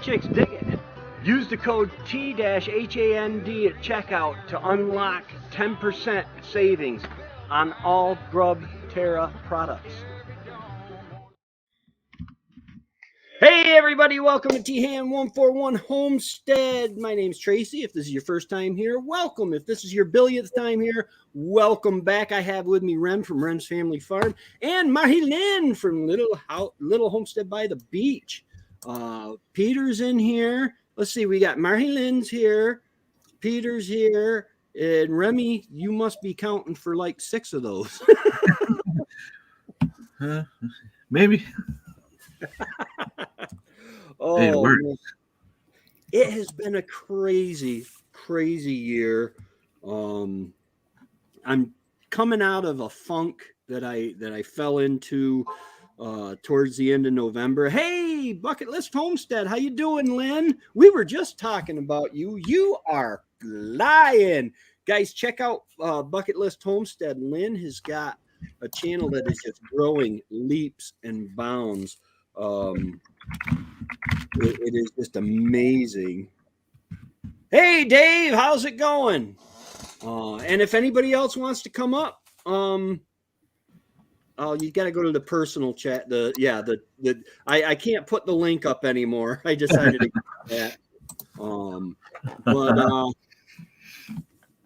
chicks dig it. Use the code T-HAND at checkout to unlock 10% savings on all Grub Terra products. Hey everybody, welcome to THAN141 Homestead. My name's Tracy. If this is your first time here, welcome. If this is your billionth time here, welcome back. I have with me Ren from Ren's Family Farm and Marie-Lynn from Little Homestead by the Beach. Peter's in here. Let's see, we got Marie-Lynn's here, Peter's here, and Remy, you must be counting for like 6 of those. Maybe. Oh, it has been a crazy year. I'm coming out of a funk that I fell into towards the end of November. Hey, Bucket List Homestead, how you doing, Lynn? We were just talking about you. You are flying. Guys, check out Bucket List Homestead. Lynn has got a channel that is just growing leaps and bounds. It is just amazing. Hey, Dave, how's it going? And if anybody else wants to come up, you got to go to the personal chat. I can't put the link up anymore. I decided to get that.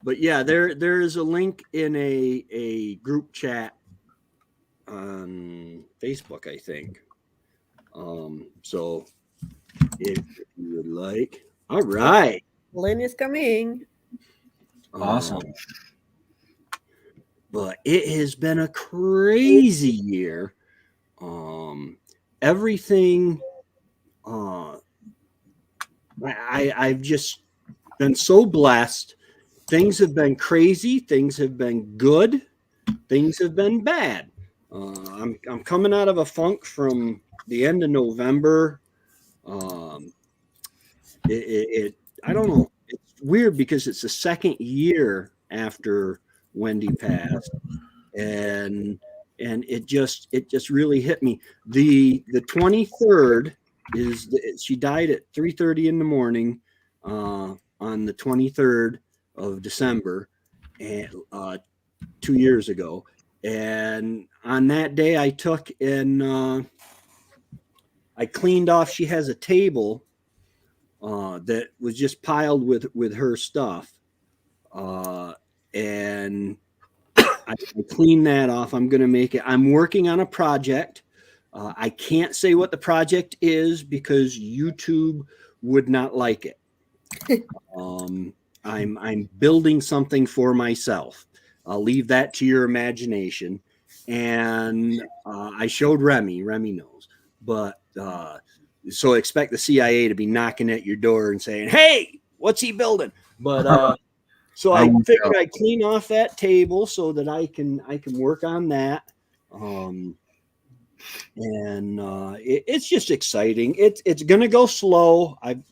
But yeah, there is a link in a group chat on Facebook, I think. So if you would like, all right. Lynn is coming. Awesome. But it has been a crazy year. Everything. I've just been so blessed. Things have been crazy. Things have been good. Things have been bad. I'm coming out of a funk from the end of November. I don't know. It's weird because it's the second year after Wendy passed, and it just really hit me. The 23rd she died at 3:30 in the morning on the 23rd of December, and 2 years ago. And on that day, I took and I cleaned off. She has a table that was just piled with her stuff, and I cleaned that off. I'm going to make it. I'm working on a project. I can't say what the project is because YouTube would not like it. I'm building something for myself. I'll leave that to your imagination. And I showed Remy. Remy knows. But so expect the CIA to be knocking at your door and saying, "Hey, what's he building?" But so I figured I'd clean off that table so that I can work on that. It's just exciting. It's gonna go slow. I've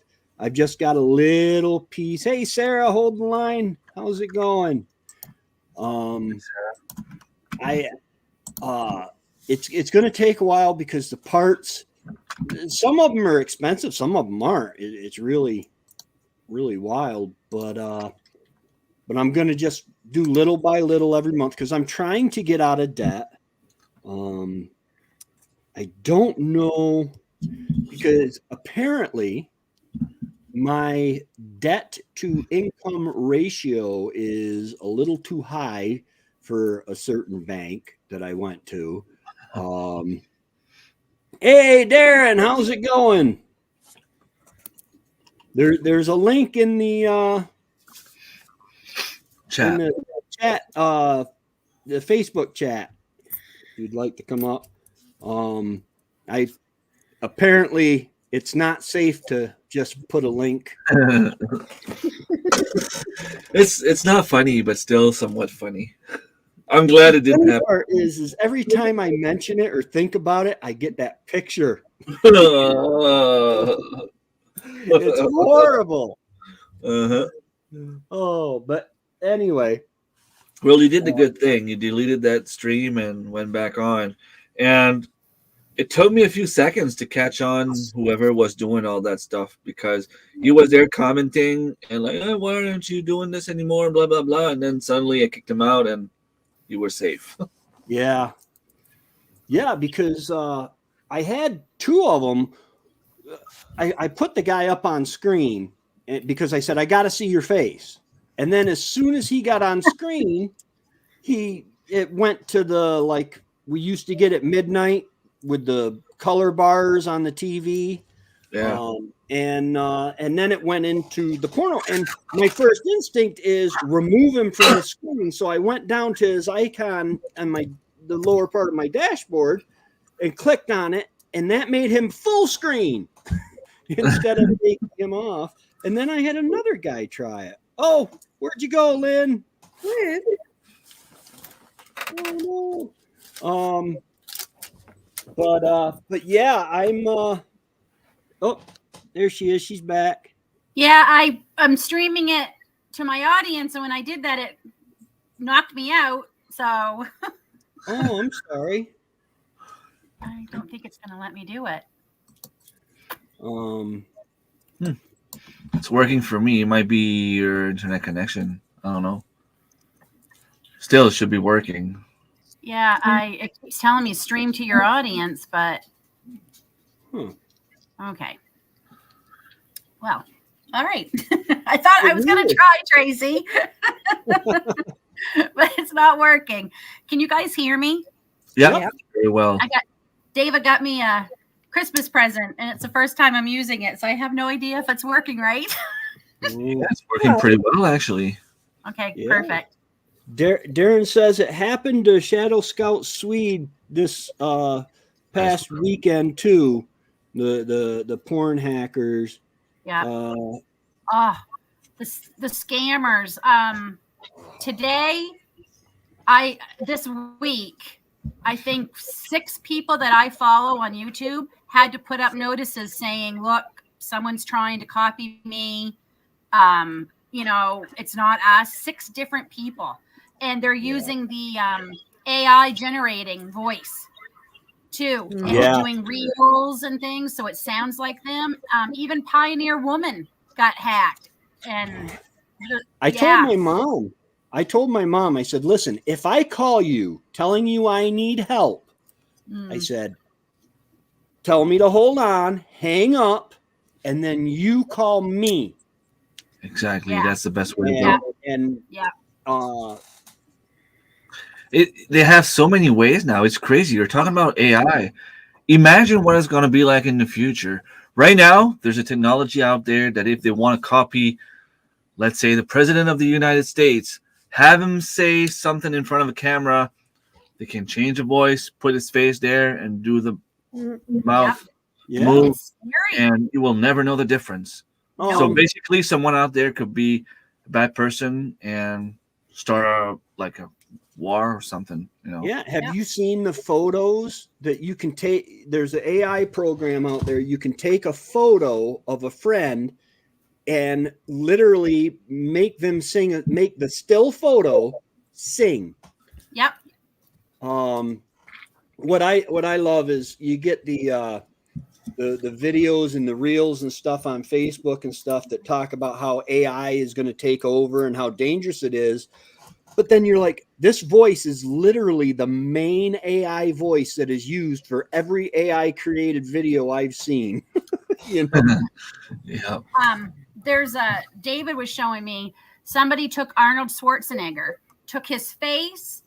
just got a little piece. Hey, Sarah, hold the line. How's it going? It's going to take a while because the parts, some of them are expensive, some of them aren't. It's really, really wild. But I'm going to just do little by little every month because I'm trying to get out of debt. I don't know, because apparently my debt to income ratio is a little too high for a certain bank that I went to. Hey, Darren, how's it going? There's a link in the chat. In the chat, the Facebook chat. If you'd like to come up. Apparently it's not safe to just put a link. It's not funny, but still somewhat funny. I'm glad it didn't happen. Part is every time I mention it or think about it, I get that picture. It's horrible. Oh, but anyway. Well, you did the good thing. You deleted that stream and went back on. And It took me a few seconds to catch on whoever was doing all that stuff because he was there commenting and like, oh, why aren't you doing this anymore? Blah blah blah. And then suddenly I kicked him out and you were safe. Yeah. Yeah, because I had two of them. I put the guy up on screen because I said, I got to see your face. And then as soon as he got on screen, it went to the, like we used to get at midnight with the color bars on the TV. Yeah. And then it went into the porno. And my first instinct is remove him from the screen. So I went down to his icon on the lower part of my dashboard and clicked on it, and that made him full screen instead of taking him off. And then I had another guy try it. Oh, where'd you go, Lynn? Lynn? Oh no. But yeah, I'm oh, there she is. She's back. Yeah, I'm streaming it to my audience, and when I did that, it knocked me out. So Oh, I'm sorry. I don't think it's going to let me do it. It's working for me. It might be your internet connection. I don't know. Still, it should be working. Yeah, it keeps telling me stream to your audience, but okay. Well, all right. I thought I was going to try, Tracy, but it's not working. Can you guys hear me? Yeah, very well. David got me a Christmas present, and it's the first time I'm using it, so I have no idea if it's working right. Yeah, it's working pretty well, actually. Okay, perfect. Darren says it happened to Shadow Scout Swede this past weekend too. The porn hackers. Yeah. The scammers. Today, this week, I think 6 people that I follow on YouTube had to put up notices saying, look, someone's trying to copy me. It's not us. 6 different people. And they're using the AI generating voice too. And doing reels and things. So it sounds like them. Even Pioneer Woman got hacked. And I told my mom, I said, listen, if I call you telling you I need help, I said, tell me to hold on, hang up, and then you call me. Exactly. Yeah. That's the best way to go. They have so many ways now. It's crazy. You're talking about AI. Imagine what it's going to be like in the future. Right now, there's a technology out there that if they want to copy, let's say, the president of the United States, have him say something in front of a camera, they can change the voice, put his face there, and do the mouth move, and you will never know the difference. So basically, someone out there could be a bad person and start a war or something. Yeah. Have you seen the photos that you can take? There's an AI program out there. You can take a photo of a friend and literally make them sing, make the still photo sing. Yep. What I love is you get the videos and the reels and stuff on Facebook and stuff that talk about how AI is going to take over and how dangerous it is. But then you're like, this voice is literally the main AI voice that is used for every AI created video I've seen. Yeah. There's David was showing me somebody took Arnold Schwarzenegger, took his face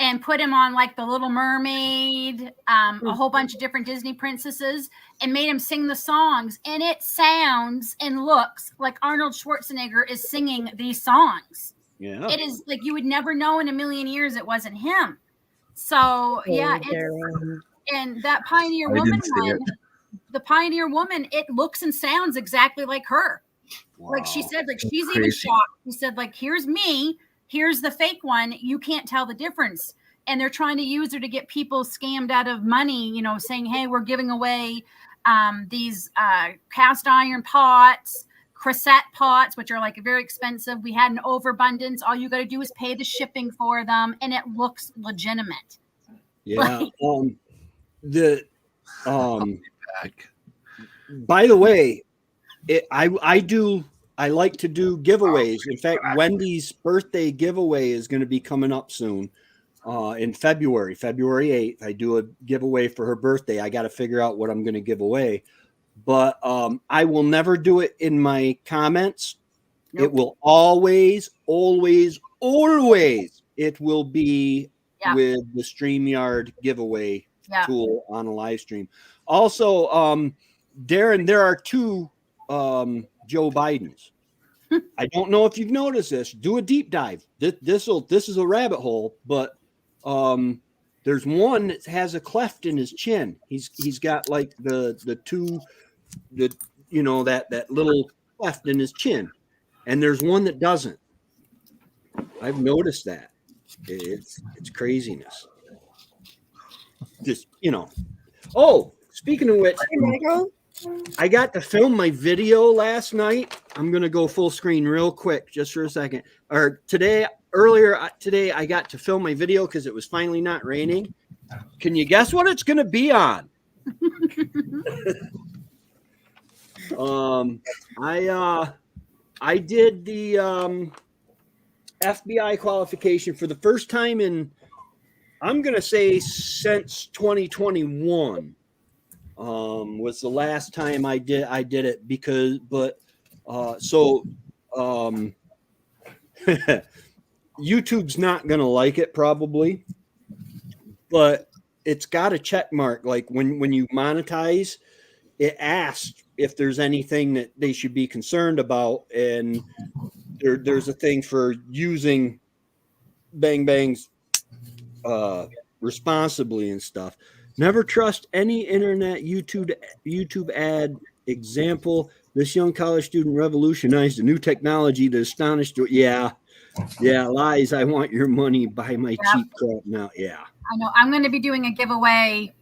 and put him on like the Little Mermaid, a whole bunch of different Disney princesses, and made him sing the songs. And it sounds and looks like Arnold Schwarzenegger is singing these songs. Yeah. It is like you would never know in a million years it wasn't him. So and that Pioneer Woman one, the Pioneer Woman, it looks and sounds exactly like her. Wow. Like she said, like she's even shocked. She said, like, here's me, here's the fake one. You can't tell the difference. And they're trying to use her to get people scammed out of money, saying, hey, we're giving away these cast iron pots, Cressette pots, which are like very expensive. We had an overabundance. All you got to do is pay the shipping for them, and it looks legitimate. Yeah. Back. By the way, I like to do giveaways. In fact, Wendy's birthday giveaway is going to be coming up soon. In February 8th, I do a giveaway for her birthday. I got to figure out what I'm going to give away, but I will never do it in my comments. Nope. It will always it will be with the StreamYard giveaway tool on a live stream. Also, Darren, there are 2 Joe Bidens. I don't know if you've noticed this. Do a deep dive. This is a rabbit hole, but there's one that has a cleft in his chin. He's got like that little cleft in his chin, and there's one that doesn't. I've noticed that. It's craziness. Just Oh, speaking of which, I got to film my video last night. I'm gonna go full screen real quick, just for a second. Earlier today, I got to film my video because it was finally not raining. Can you guess what it's gonna be on? I did the FBI qualification for the first time in, I'm gonna say, since 2021. Was the last time I did it YouTube's not gonna like it probably, but it's got a check mark. Like when you monetize, it asks if there's anything that they should be concerned about, and there's a thing for using Bang Bangs responsibly and stuff. Never trust any internet YouTube ad. Example, this young college student revolutionized a new technology that astonished you. Yeah, lies. I want your money. Buy my cheap crap now. Yeah. I know. I'm going to be doing a giveaway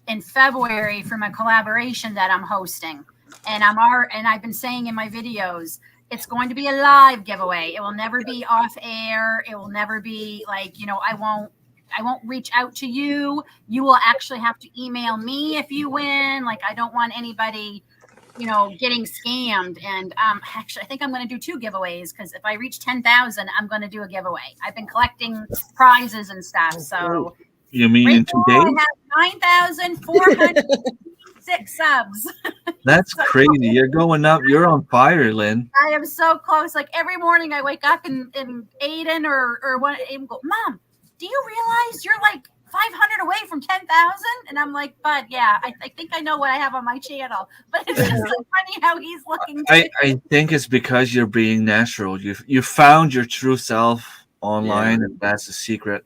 in February from a collaboration that I'm hosting. And I've been saying in my videos, it's going to be a live giveaway. It will never be off air. It will never be like, I won't reach out to you. You will actually have to email me if you win. Like, I don't want anybody, getting scammed. And actually, I think I'm going to do 2 giveaways, because if I reach 10,000, I'm going to do a giveaway. I've been collecting prizes and stuff. So you mean in 2 days? I have 9,406 subs. That's crazy. You're going up. You're on fire, Lynn. I am so close. Like every morning I wake up and Aiden or one Aiden go, Mom, do you realize you're like 500 away from 10,000? And I'm like, Bud, yeah, I think I know what I have on my channel. But it's just so funny how he's looking. I think it's because you're being natural. You found your true self online, and that's the secret.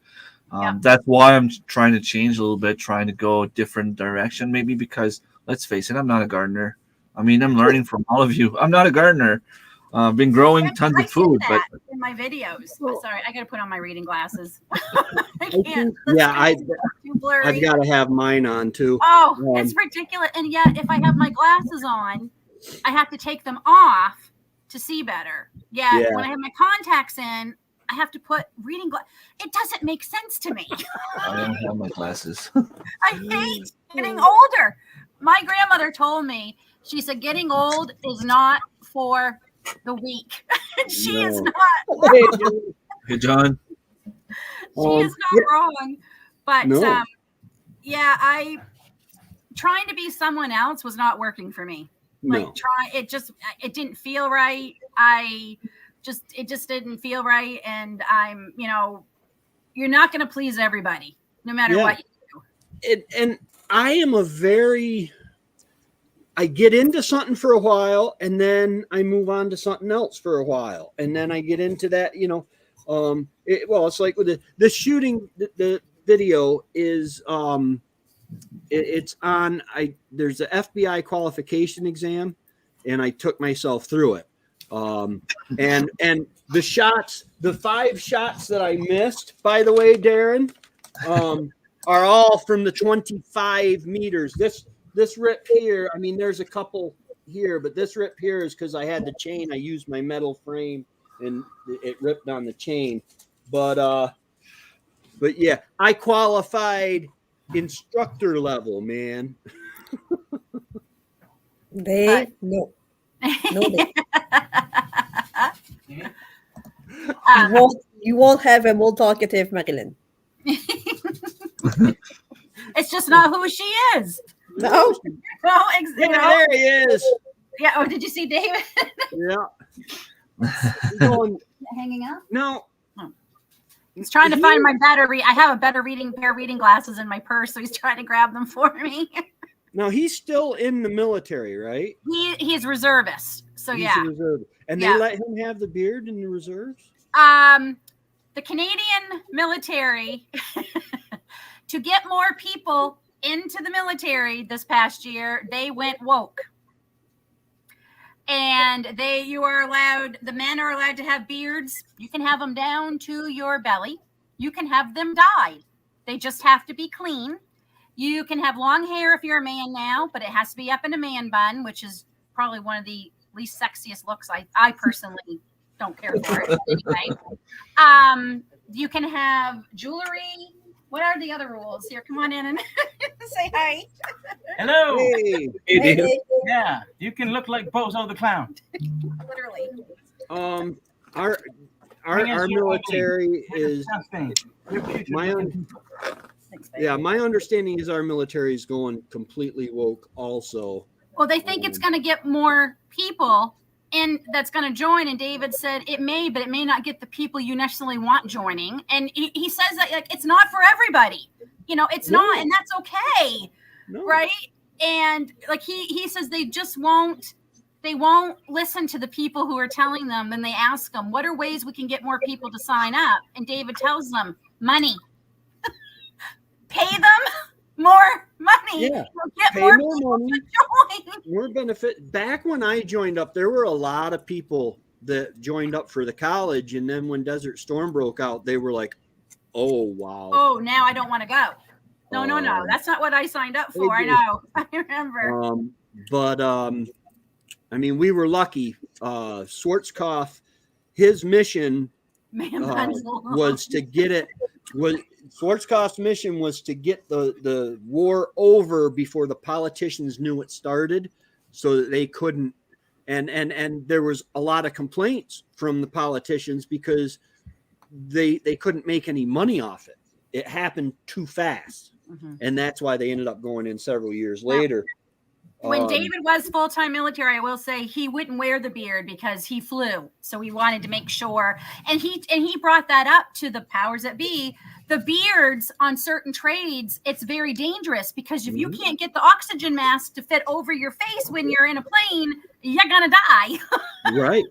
That's why I'm trying to change a little bit, trying to go a different direction, maybe, because let's face it, I'm not a gardener. I mean, I'm learning from all of you. I'm not a gardener. I've been growing tons of food, but in my videos. Oh, sorry, I got to put on my reading glasses. I can't. I've got to have mine on too. Oh, it's ridiculous. And yet, if I have my glasses on, I have to take them off to see better. Yeah. When I have my contacts in, I have to put reading glasses. It doesn't make sense to me. I don't have my glasses. I hate getting older. My grandmother told me, she said, getting old is not for the week. She is not wrong. Hey, John. She is not wrong. But I trying to be someone else was not working for me. Like it didn't feel right. It just didn't feel right. And I'm, you're not going to please everybody, no matter what you do. And I am I get into something for a while, and then I move on to something else for a while, and then I get into that. It's like with the shooting. The video is it's on. There's a FBI qualification exam, and I took myself through it. And the shots, the 5 shots that I missed, by the way, Darren, are all from the 25 meters. This rip here, I mean, there's a couple here, but this rip here is because I had the chain. I used my metal frame, and it ripped on the chain. But yeah, I qualified instructor level, man. Dave, no. No, Dave. You won't have a more talkative Marilyn. It's just not who she is. No. No, Yeah, there he is. Yeah. Oh, did you see David? Yeah. Going, Hanging out? no. He's trying to find my battery. I have a better pair of reading glasses in my purse, so he's trying to grab them for me. No, he's still in the military, right? He's reservist. So He's yeah. a reserve. And Yeah. they let him have the beard in the reserves? The Canadian military, to get more people into the military this past year, they went woke. And the men are allowed to have beards. You can have them down to your belly. You can have them dyed. They just have to be clean. You can have long hair if you're a man now, but it has to be up in a man bun, which is probably one of the least sexiest looks I personally don't care for it. Anyway, you can have jewelry. What are the other rules? Here, come on in and say hi. Hello. Hey. Hey, Dave. Yeah, you can look like Bozo the Clown. Literally. Our military is my understanding is our military is going completely woke also. Well, they think it's going to get more people and that's going to join. And David said it may, but it may not get the people you necessarily want joining. And he says that like it's not for everybody. You know, it's not, and that's okay. No. Right. And like he says they won't listen to the people who are telling them. Then they ask them, what are ways we can get more people to sign up? And David tells them money. Pay them more money. Yeah. Get Pay more more people money. to join. More benefit. Back when I joined up, there were a lot of people that joined up for the college. And then when Desert Storm broke out, they were like, oh, wow. Oh, now I don't want to go. No. That's not what I signed up for. I know. I remember. I mean, we were lucky. Schwarzkopf, his mission was to get it. Schwarzkopf's mission was to get the war over before the politicians knew it started, so that they couldn't. And there was a lot of complaints from the politicians because they couldn't make any money off it. It happened too fast, and that's why they ended up going in several years later. When David was full-time military, I will say he wouldn't wear the beard because he flew. So he wanted to make sure. And he brought that up to the powers that be. The beards on certain trades, it's very dangerous because if you can't get the oxygen mask to fit over your face when you're in a plane, you're going to die. Right.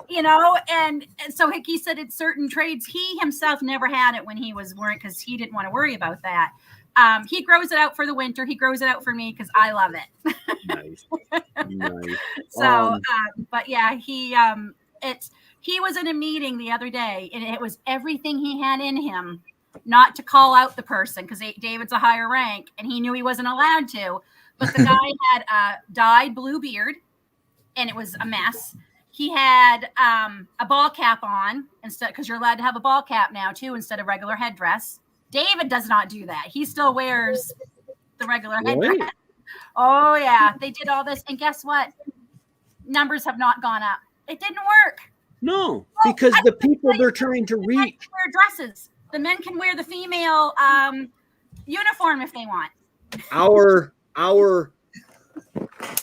You know, and so he said it's certain trades. He himself never had it when he was wearing because he didn't want to worry about that. He grows it out for the winter. He grows it out for me because I love it. Nice. So, but yeah, he was in a meeting the other day, and it was everything he had in him not to call out the person because David's a higher rank, and he knew he wasn't allowed to. But the guy had a dyed blue beard, and it was a mess. He had a ball cap on instead because you're allowed to have a ball cap now too instead of regular headdress. David does not do that. He still wears the regular headdress. Oh, yeah. They did all this. And guess what? Numbers have not gone up. It didn't work. No, because the people they're trying to reach. Wear dresses. The men can wear the female uniform if they want. Our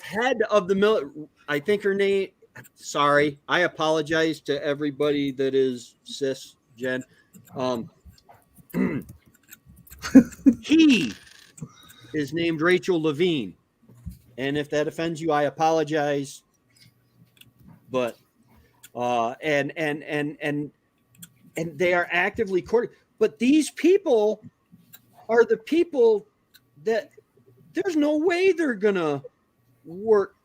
head of the military, I think her name, sorry, I apologize to everybody that is cisgen. He is named Rachel Levine, and if that offends you, I apologize. But and they are actively courting. But these people are the people that there's no way they're gonna work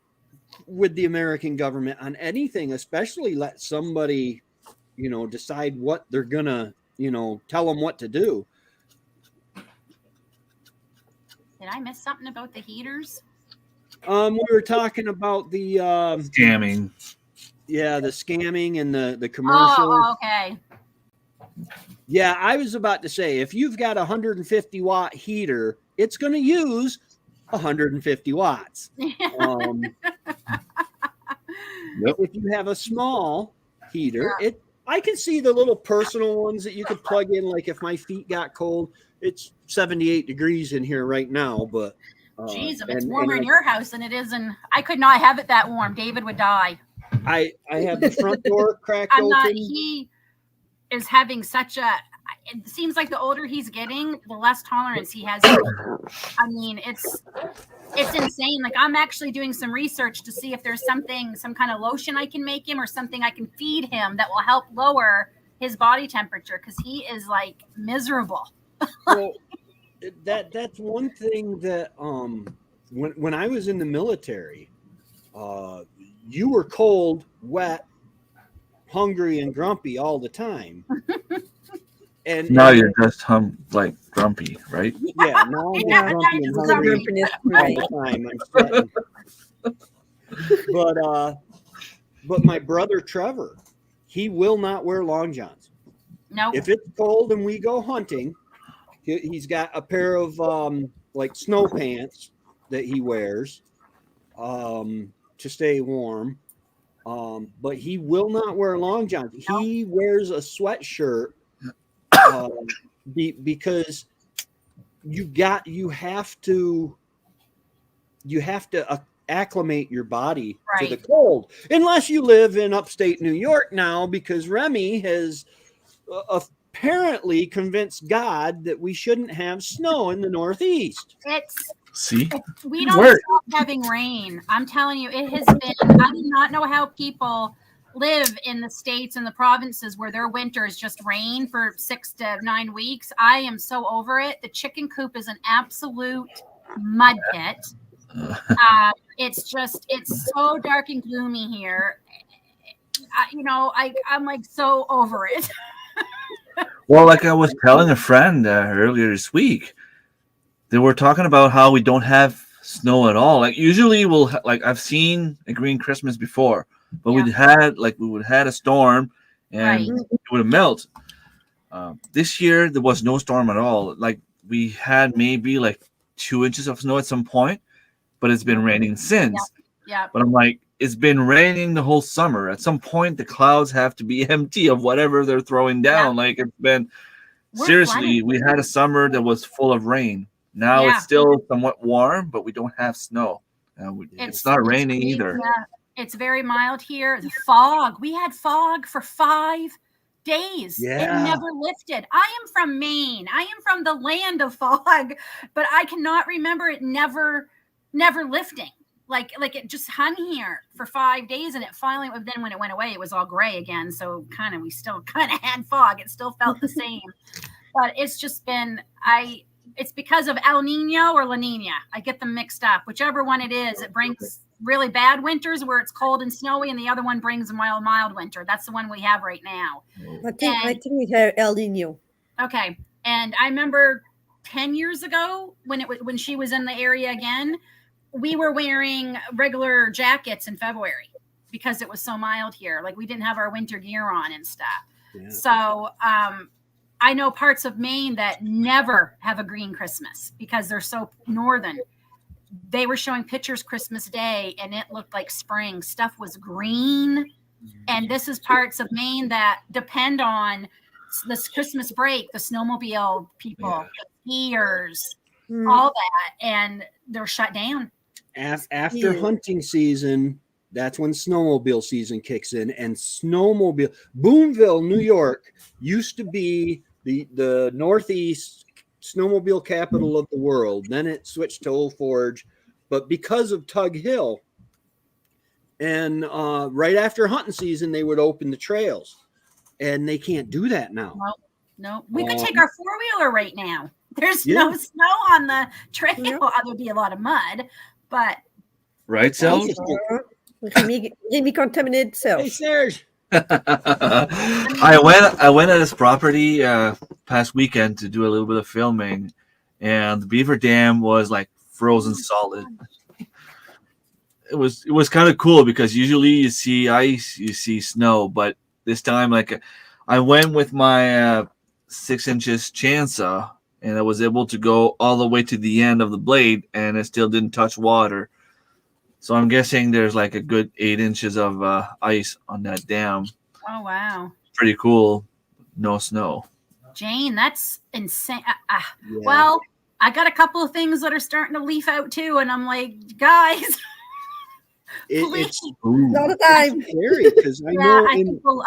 with the American government on anything, especially let somebody, decide what they're gonna, tell them what to do. Did I miss something about the heaters? We were talking about the scamming. Yeah, the scamming and the commercials. Oh, okay. Yeah, I was about to say, if you've got a 150 watt heater, it's going to use 150 watts. Yep. If you have a small heater, I can see the little personal ones that you could plug in. Like if my feet got cold, it's 78 degrees in here right now, but Jeez, if it's warmer in your house than it is in, I could not have it that warm. David would die. I have the front door cracked I'm not. open. He is having such a. It seems like the older he's getting, the less tolerance he has. I mean, it's insane. Like I'm actually doing some research to see if there's some kind of lotion I can make him or something I can feed him that will help lower his body temperature because he is like miserable. Well, that's one thing that when I was in the military, you were cold, wet, hungry, and grumpy all the time. And now you're just grumpy, right? Yeah, now I'm grumpy and hungry all the time. I'm sweating. But my brother Trevor, he will not wear long johns. No. If it's cold and we go hunting, he's got a pair of like snow pants that he wears to stay warm. But he will not wear long johns. He wears a sweatshirt because you have to acclimate your body to the cold, unless you live in upstate New York now, because Remy has apparently convinced God that we shouldn't have snow in the Northeast. We don't stop having rain. I'm telling you, it has been. I do not know how people live in the states and the provinces where their winter is just rain for 6 to 9 weeks. I am so over it. The chicken coop is an absolute mud pit. It's so dark and gloomy here. I'm like so over it. Well, like I was telling a friend earlier this week, they were talking about how we don't have snow at all. Like usually I've seen a green Christmas before, but we would had a storm and it would melt. This year there was no storm at all. Like we had maybe like 2 inches of snow at some point, but it's been raining since. Yeah. But I'm like, it's been raining the whole summer. At some point, the clouds have to be empty of whatever they're throwing down. Like it's been seriously, we had a summer that was full of rain. Now it's still somewhat warm, but we don't have snow. It's not raining either. Yeah, it's very mild here. The fog. We had fog for 5 days. Yeah. It never lifted. I am from Maine. I am from the land of fog, but I cannot remember it never lifting. Like it just hung here for 5 days, and it finally. Then when it went away, it was all gray again. So we still kind of had fog. It still felt the same, but it's just been It's because of El Nino or La Nina. I get them mixed up. Whichever one it is, it brings really bad winters where it's cold and snowy, and the other one brings a mild winter. That's the one we have right now. I think we have El Nino. Okay, and I remember 10 years ago when she was in the area again, we were wearing regular jackets in February because it was so mild here. Like we didn't have our winter gear on and stuff. Yeah. So I know parts of Maine that never have a green Christmas because they're so northern. They were showing pictures Christmas Day and it looked like spring. Stuff was green. And this is parts of Maine that depend on this Christmas break, the snowmobile people, the skiers, all that. And they're shut down. After hunting season, that's when snowmobile season kicks in. And Boonville, New York used to be the Northeast snowmobile capital of the world. Then it switched to Old Forge. But because of Tug Hill, and right after hunting season, they would open the trails. And they can't do that now. No. We could take our four-wheeler right now. There's no snow on the trail. There would be a lot of mud, but... Right, Serge? Remy contaminated Serge. Hey, Serge. I went at his property past weekend to do a little bit of filming, and the beaver dam was like frozen solid. It was kind of cool because usually you see ice, you see snow, but this time, like, I went with my 6 inches chainsaw, and I was able to go all the way to the end of the blade, and it still didn't touch water. So I'm guessing there's like a good 8 inches of ice on that dam. Oh, wow. Pretty cool. No snow. Jane, that's insane. Yeah. Well, I got a couple of things that are starting to leaf out too, and I'm like, guys, It's All the time. scary because I know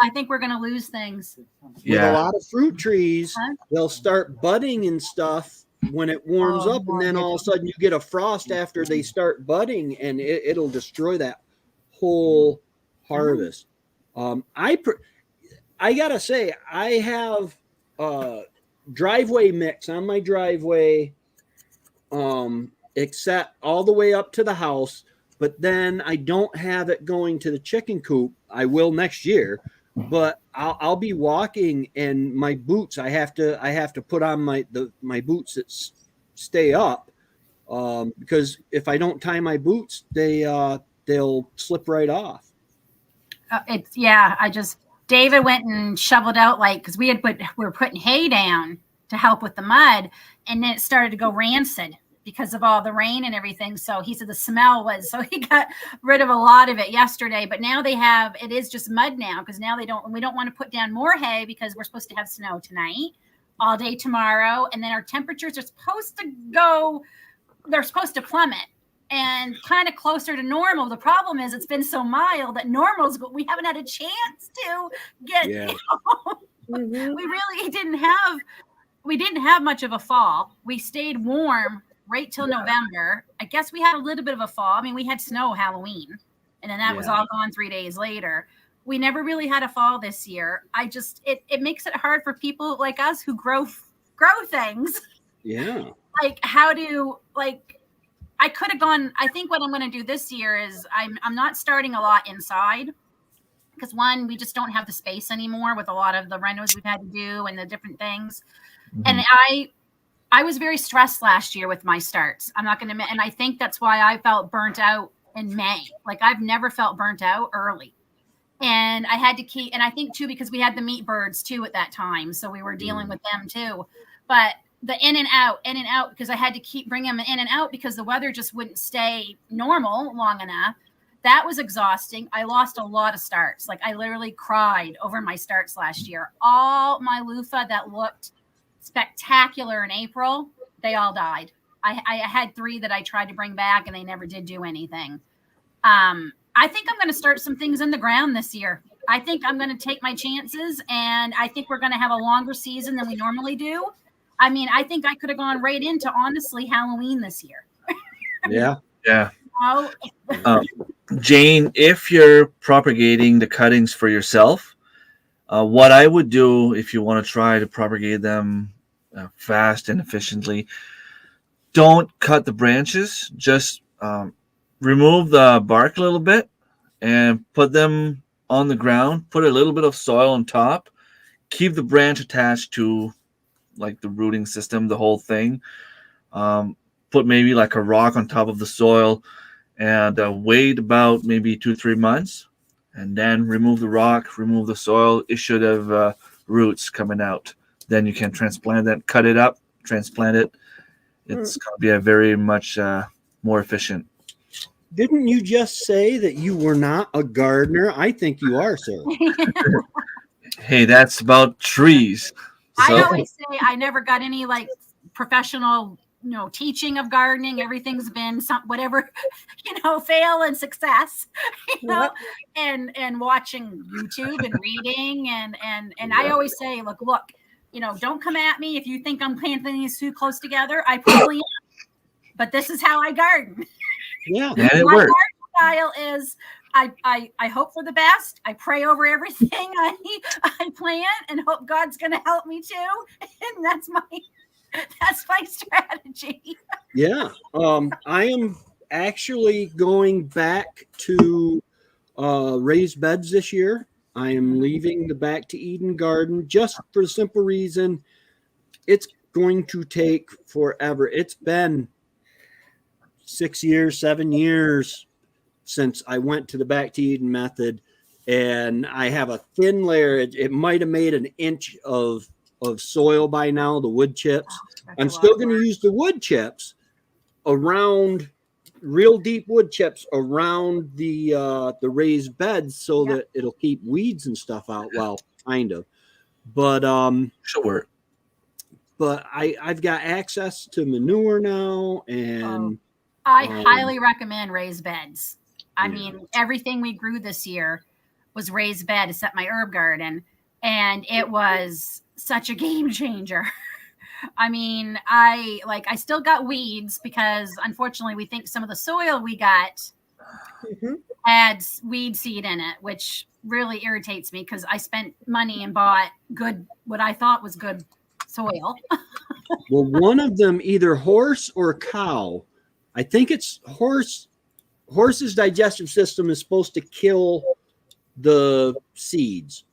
I think we're gonna lose things. with a lot of fruit trees, they'll start budding and stuff when it warms Oh, up, and then all of a sudden you get a frost after they start budding, and it'll destroy that whole harvest. I gotta say, I have driveway mix on my driveway, except all the way up to the house. But then I don't have it going to the chicken coop. I will next year, but I'll be walking, and my boots, I have to put on my boots that stay up, because if I don't tie my boots, they'll slip right off. David went and shoveled out, like, because we were putting hay down to help with the mud, and then it started to go rancid because of all the rain and everything. So he said the smell was, so he got rid of a lot of it yesterday. But now it is just mud now, because now we don't want to put down more hay because we're supposed to have snow tonight, all day tomorrow, and then our temperatures are supposed to plummet and kind of closer to normal. The problem is it's been so mild that normal's, we haven't had a chance to get, Mm-hmm. we didn't have much of a fall. We stayed warm right till November. I guess we had a little bit of a fall. I mean, we had snow Halloween, and then that was all gone 3 days later. We never really had a fall this year. It makes it hard for people like us who grow things. Yeah. Like, I could have gone. I think what I'm going to do this year is I'm not starting a lot inside, because one, we just don't have the space anymore with a lot of the renos we've had to do and the different things. Mm-hmm. And I was very stressed last year with my starts. I'm not going to, and I think that's why I felt burnt out in May. Like, I've never felt burnt out early. And I had to keep, and I think too, because we had the meat birds too at that time. So we were dealing with them too. But the in and out, because I had to keep bringing them in and out because the weather just wouldn't stay normal long enough. That was exhausting. I lost a lot of starts. Like, I literally cried over my starts last year. All my loofah that looked spectacular in April, they all died. I had 3 that I tried to bring back, and they never did do anything. I think I'm going to start some things in the ground this year. I think I'm going to take my chances, and I think we're going to have a longer season than we normally do. I mean, I think I could have gone right into, honestly, Halloween this year. Yeah. Yeah. Oh. Jane, if you're propagating the cuttings for yourself, what I would do if you want to try to propagate them fast and efficiently, don't cut the branches. Just remove the bark a little bit and put them on the ground. Put a little bit of soil on top. Keep the branch attached to, like, the rooting system, the whole thing. Put maybe like a rock on top of the soil, and wait about maybe 2-3 months, and then remove the rock, remove the soil. It should have roots coming out. Then you can transplant that, cut it up, transplant it. It's going to be a very much more efficient. Didn't you just say that you were not a gardener? I think you are, sir. Hey, that's about trees. So. I always say I never got any like professional, teaching of gardening. Everything's been whatever, fail and success, and watching YouTube and reading and I always say, look, don't come at me if you think I'm planting these too close together. I probably am, but this is how I garden. Yeah, and it my works. Garden style is I hope for the best. I pray over everything I plant and hope God's going to help me too. And that's my strategy. Yeah. I am actually going back to raised beds this year. I am leaving the Back to Eden garden just for the simple reason it's going to take forever. It's been 6 years, 7 years since I went to the Back to Eden method, and I have a thin layer. It might have made an inch of of soil by now, the wood chips. That's I'm a lot still of going to work. use the wood chips around real deep wood chips around the raised beds so Yep. that it'll keep weeds and stuff out. Well, kind of, but Should work. I've got access to manure now, and I highly recommend raised beds. I Yeah. mean, everything we grew this year was raised bed except my herb garden, and it was such a game changer. I mean, I still got weeds because unfortunately we think some of the soil we got had weed seed in it, which really irritates me because I spent money and bought what I thought was good soil. well, one of them, either horse or cow, I think it's horse. Horse's digestive system is supposed to kill the seeds,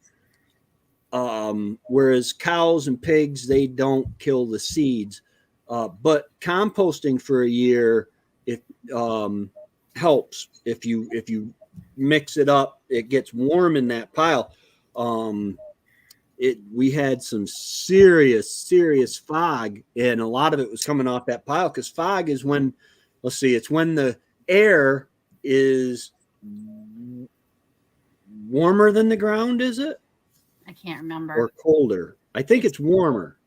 whereas cows and pigs, they don't kill the seeds. But composting for a year, it helps. If you mix it up, it gets warm in that pile. We had some serious fog, and a lot of it was coming off that pile, because fog is when, it's when the air is warmer than the ground, is it? I can't remember. Or colder? I think it's warmer.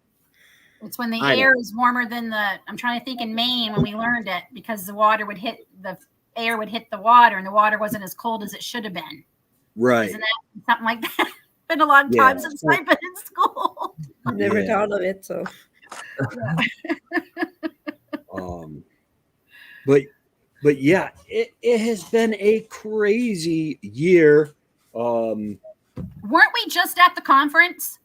It's when the air is warmer than I'm trying to think in Maine when we learned it, because the air would hit the water, and the water wasn't as cold as it should have been. Right. Isn't that something like that? Been a long time since I've been in school. Never thought of it. So, but yeah, it has been a crazy year. Weren't we just at the conference?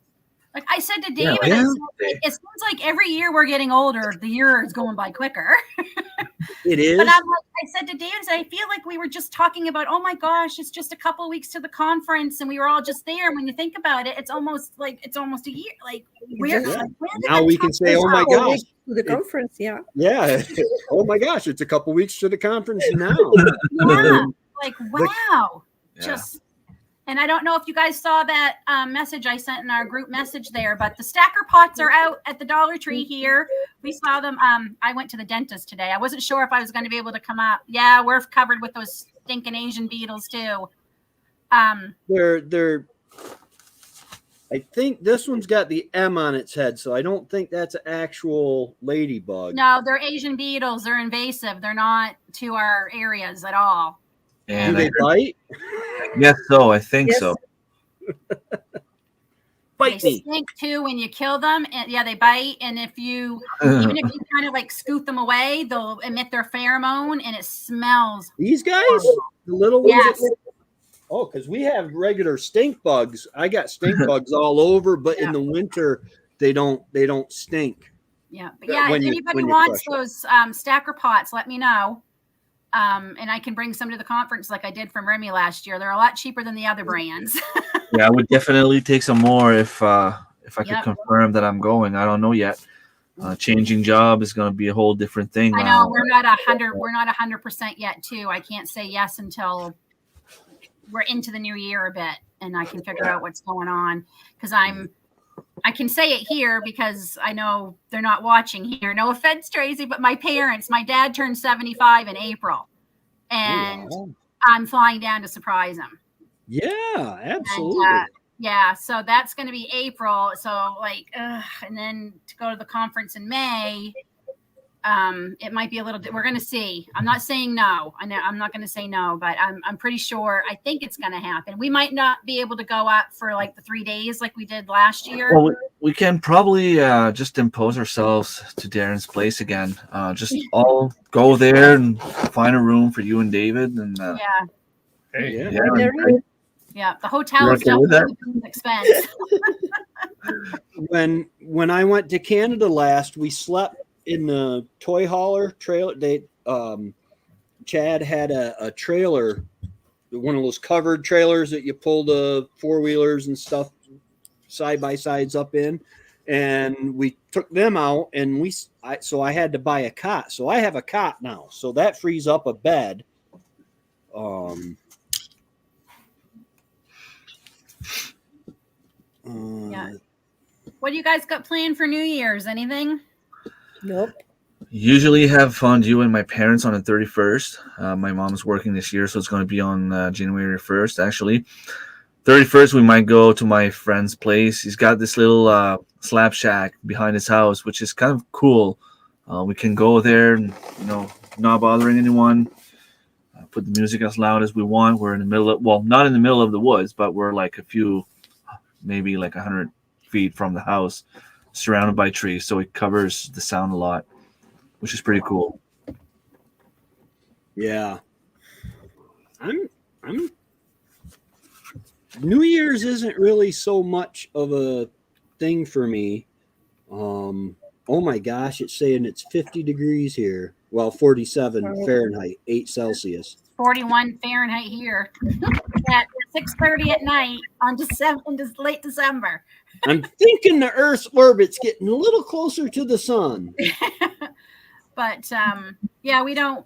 Like I said to David, it seems like every year we're getting older, the year is going by quicker. It is. But I said to David, I feel like we were just talking about, oh my gosh, it's just a couple of weeks to the conference, and we were all just there. And when you think about it, it's almost a year. Like now we can say, oh my gosh, to the conference, yeah. Oh my gosh, it's a couple weeks to the conference now. Yeah, like wow, Yeah. And I don't know if you guys saw that message I sent in our group message there, but the stacker pots are out at the Dollar Tree here. We saw them. I went to the dentist today. I wasn't sure if I was going to be able to come up. Yeah, we're covered with those stinking Asian beetles too. They're. I think this one's got the M on its head, so I don't think that's an actual ladybug. No, they're Asian beetles. They're invasive. They're not to our areas at all. And do they bite? Yes, so I think so. Bite They me. stink too when you kill them, and they bite. And even if you kind of like scoot them away, they'll emit their pheromone, and it smells. These guys, the little ones. Yes. Because we have regular stink bugs. I got stink bugs all over, but in the winter they don't stink. Yeah, but if anybody wants those stacker pots, let me know. And I can bring some to the conference like I did from Remy last year. They're a lot cheaper than the other brands. Yeah, I would definitely take some more if I could confirm that I'm going. I don't know yet. Changing job is going to be a whole different thing. I know we're not 100% yet too. I can't say yes until we're into the new year a bit, and I can figure out what's going on, because I can say it here because I know they're not watching here. No offense, Tracy, but my dad turned 75 in April, and I'm flying down to surprise him. Yeah, absolutely. And, so that's going to be April. So and then to go to the conference in May, it might be a little. We're going to see. I'm not saying no. I'm not going to say no, but I'm pretty sure. I think it's going to happen. We might not be able to go up for like the 3 days like we did last year. Well, we can probably just impose ourselves to Darren's place again. Just all go there and find a room for you and David. And the hotel is definitely an expense. When I went to Canada last, we slept in the toy hauler trailer. Chad had a trailer, one of those covered trailers that you pull the four-wheelers and stuff side by sides up in, and we took them out, and so I had to buy a cot. So I have a cot now, so that frees up a bed. What do you guys got planned for New Year's? Anything? Nope. Usually have fondue and my parents on the 31st. My mom's working this year, so it's going to be on January 1st, actually. 31st, we might go to my friend's place. He's got this little slab shack behind his house, which is kind of cool. We can go there and, not bothering anyone. Put the music as loud as we want. We're in the middle of, well, not in the middle of the woods, but we're like maybe like 100 feet from the house, surrounded by trees. So it covers the sound a lot, which is pretty cool. Yeah. I'm New Year's isn't really so much of a thing for me. Oh my gosh, it's saying it's 50 degrees here. Well, 47 Fahrenheit, 8 Celsius. 41 Fahrenheit here at 6:30 at night on late December. I'm thinking the Earth's orbit's getting a little closer to the sun. But yeah, we don't.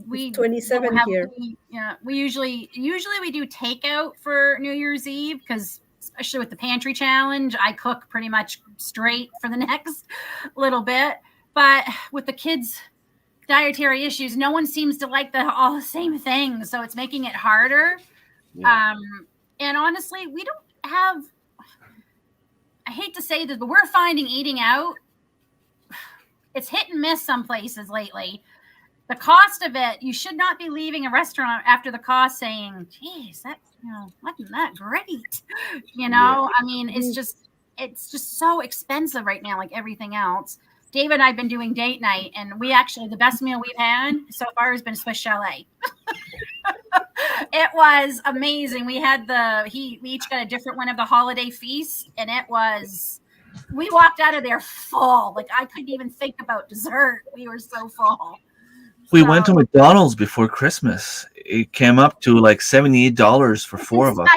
We 27 don't here. Yeah, we usually we do takeout for New Year's Eve because, especially with the pantry challenge, I cook pretty much straight for the next little bit. But with the kids' dietary issues, no one seems to like all the same things, so it's making it harder. Yeah. And honestly, we don't have. I hate to say this, but we're finding eating out. It's hit and miss some places lately. The cost of it, you should not be leaving a restaurant after the cost saying, geez, that, wasn't that great. I mean, it's just so expensive right now, like everything else. David and I have been doing date night, and the best meal we've had so far has been Swiss Chalet. It was amazing. We each got a different one of the holiday feasts, and we walked out of there full. Like, I couldn't even think about dessert. We were so full. We went to McDonald's before Christmas. It came up to like $78 for 4 of us.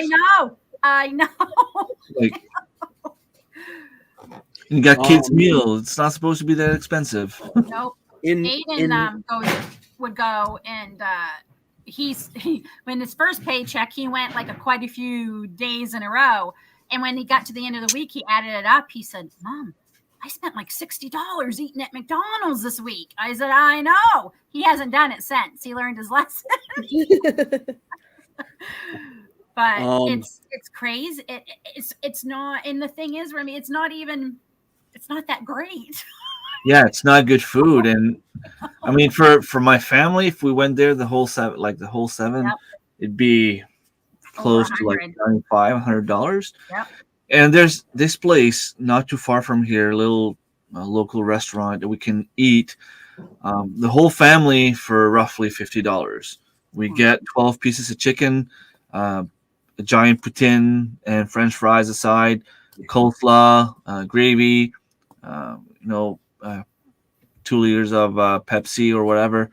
I know. Like, you got kids' meal. It's not supposed to be that expensive. Nope. Aiden would go, and when his first paycheck, he went like quite a few days in a row. And when he got to the end of the week, he added it up. He said, "Mom, I spent like $60 eating at McDonald's this week." I said, "I know." He hasn't done it since. He learned his lesson. But it's crazy. It's not. And the thing is, Remy, it's not that great. Yeah, it's not good food. And I mean, for my family, if we went there the whole 7, yep, it'd be close to like $95, $100. Yep. And there's this place not too far from here, a little local restaurant that we can eat the whole family for roughly $50. We get 12 pieces of chicken, a giant poutine and French fries aside, coleslaw, gravy, 2 liters of Pepsi or whatever.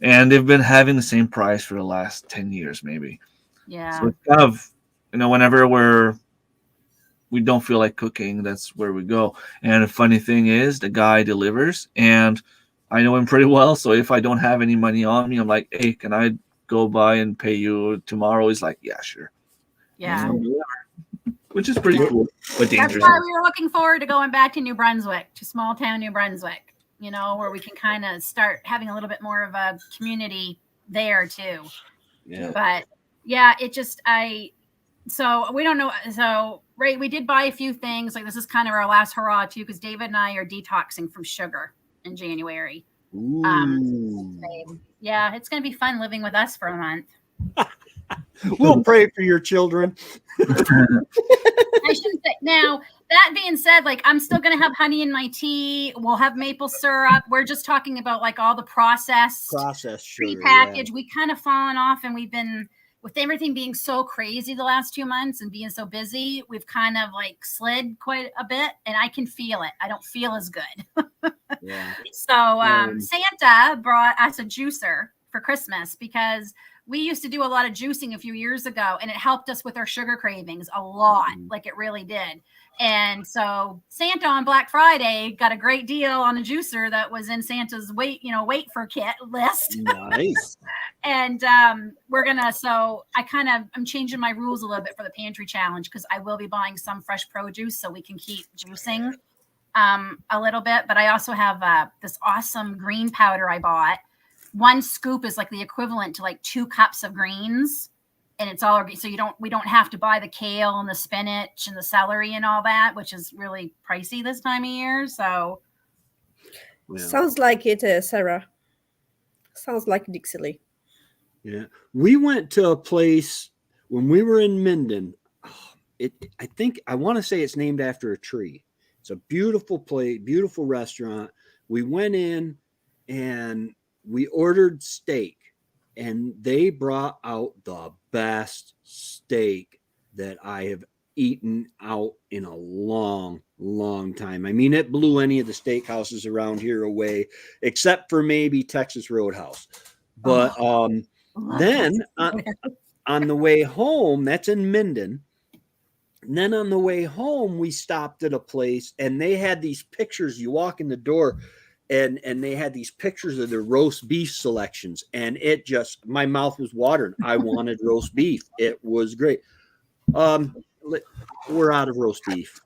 And they've been having the same price for the last 10 years, maybe. Yeah. So it's kind of, whenever we don't feel like cooking, that's where we go. And the funny thing is, the guy delivers, and I know him pretty well. So if I don't have any money on me, I'm like, "Hey, can I go by and pay you tomorrow?" He's like, "Yeah, sure." Yeah. Which is pretty cool, but dangerous. That's why we were looking forward to going back to New Brunswick, to small town New Brunswick, where we can kind of start having a little bit more of a community there too. Yeah. But yeah, so we don't know. So, right, we did buy a few things. Like, this is kind of our last hurrah too, because David and I are detoxing from sugar in January. Yeah, it's going to be fun living with us for a month. We'll pray for your children. I shouldn't say. Now, that being said, like, I'm still going to have honey in my tea. We'll have maple syrup. We're just talking about like all the processed sugar, prepackaged. yeah. We kind of fallen off, and we've been, with everything being so crazy the last 2 months and being so busy, we've kind of like slid quite a bit, and I can feel it. I don't feel as good. Yeah. So Santa brought us a juicer for Christmas, because we used to do a lot of juicing a few years ago, and it helped us with our sugar cravings a lot. Like, it really did. And so Santa on Black Friday got a great deal on a juicer that was in Santa's wait for kit list. Nice. And we're gonna. So I'm changing my rules a little bit for the pantry challenge because I will be buying some fresh produce so we can keep juicing a little bit. But I also have this awesome green powder I bought. One scoop is like the equivalent to like 2 cups of greens. And it's all organic, so we don't have to buy the kale and the spinach and the celery and all that, which is really pricey this time of year. So sounds like it, Sarah. Sounds like Dixie. Yeah, we went to a place when we were in Minden. I want to say it's named after a tree. It's a beautiful place, beautiful restaurant. We went in and we ordered steak. And they brought out the best steak that I have eaten out in a long, long time. I mean, it blew any of the steakhouses around here away, except for maybe Texas Roadhouse. But then on the way home, that's in Minden. And then on the way home, we stopped at a place, and they had these pictures. You walk in the door, and they had these pictures of their roast beef selections, and it just, my mouth was watering. I wanted roast beef. It was great. We're out of roast beef.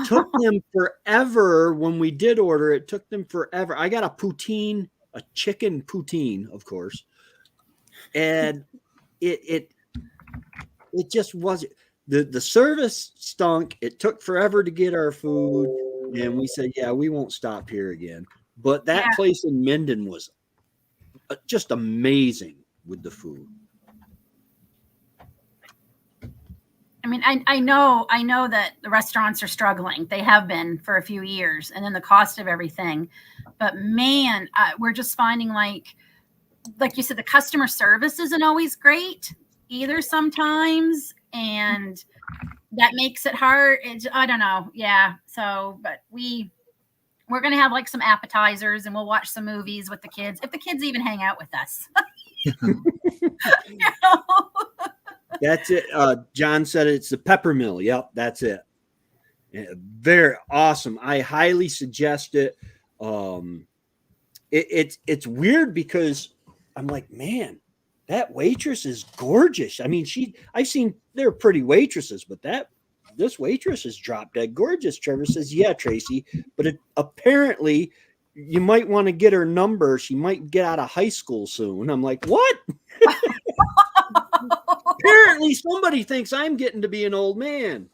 Took them forever when we did order. It took them forever. I got a chicken poutine, of course, and it just wasn't. The service stunk. It took forever to get our food. And we said, yeah, we won't stop here again. But that place in Minden was just amazing with the food. I mean, I know that the restaurants are struggling. They have been for a few years, and then the cost of everything. But man, we're just finding like you said, the customer service isn't always great either sometimes. And that makes it hard. I don't know. Yeah. So, but we're going to have like some appetizers and we'll watch some movies with the kids. If the kids even hang out with us. That's it. John said it's the peppermill. Yep. That's it. Yeah, very awesome. I highly suggest it. It's weird because I'm like, man, that waitress is gorgeous. I mean, I've seen they're pretty waitresses, but this waitress is drop dead gorgeous. Trevor says, yeah, Tracy, but apparently you might want to get her number. She might get out of high school soon. I'm like, what? Apparently somebody thinks I'm getting to be an old man.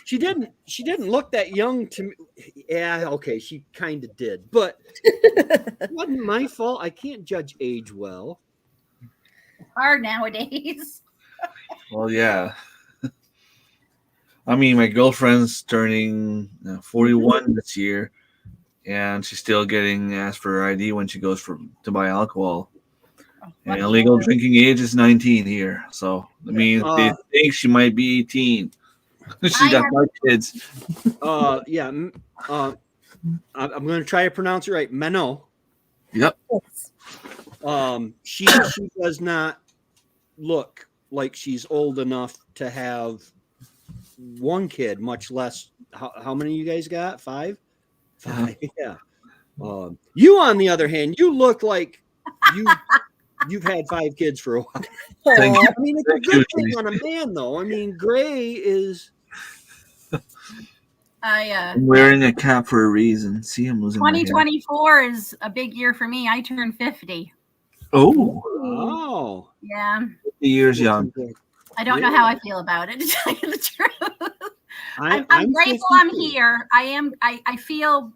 She didn't look that young to me. Yeah, okay, she kind of did, but it wasn't my fault. I can't judge age well. It's hard nowadays. Well, yeah. I mean, my girlfriend's turning 41 this year, and she's still getting asked for her ID when she goes to buy alcohol. And legal drinking age is 19 here, so I mean, they think she might be 18. She got 5 kids. Yeah. I'm going to try to pronounce it right. Manon. Yep. She does not look like she's old enough to have one kid, much less. How many you guys got? 5? 5. Yeah. You, on the other hand, you look like you've had 5 kids for a while. I mean, it's a good thing on a man, though. I mean, Gray is. I'm wearing a cap for a reason. See, I'm losing 2024 is a big year for me. I turned 50. Oh. Yeah. 50 years young. I don't know how I feel about it, to tell you the truth. I'm grateful I'm here. I feel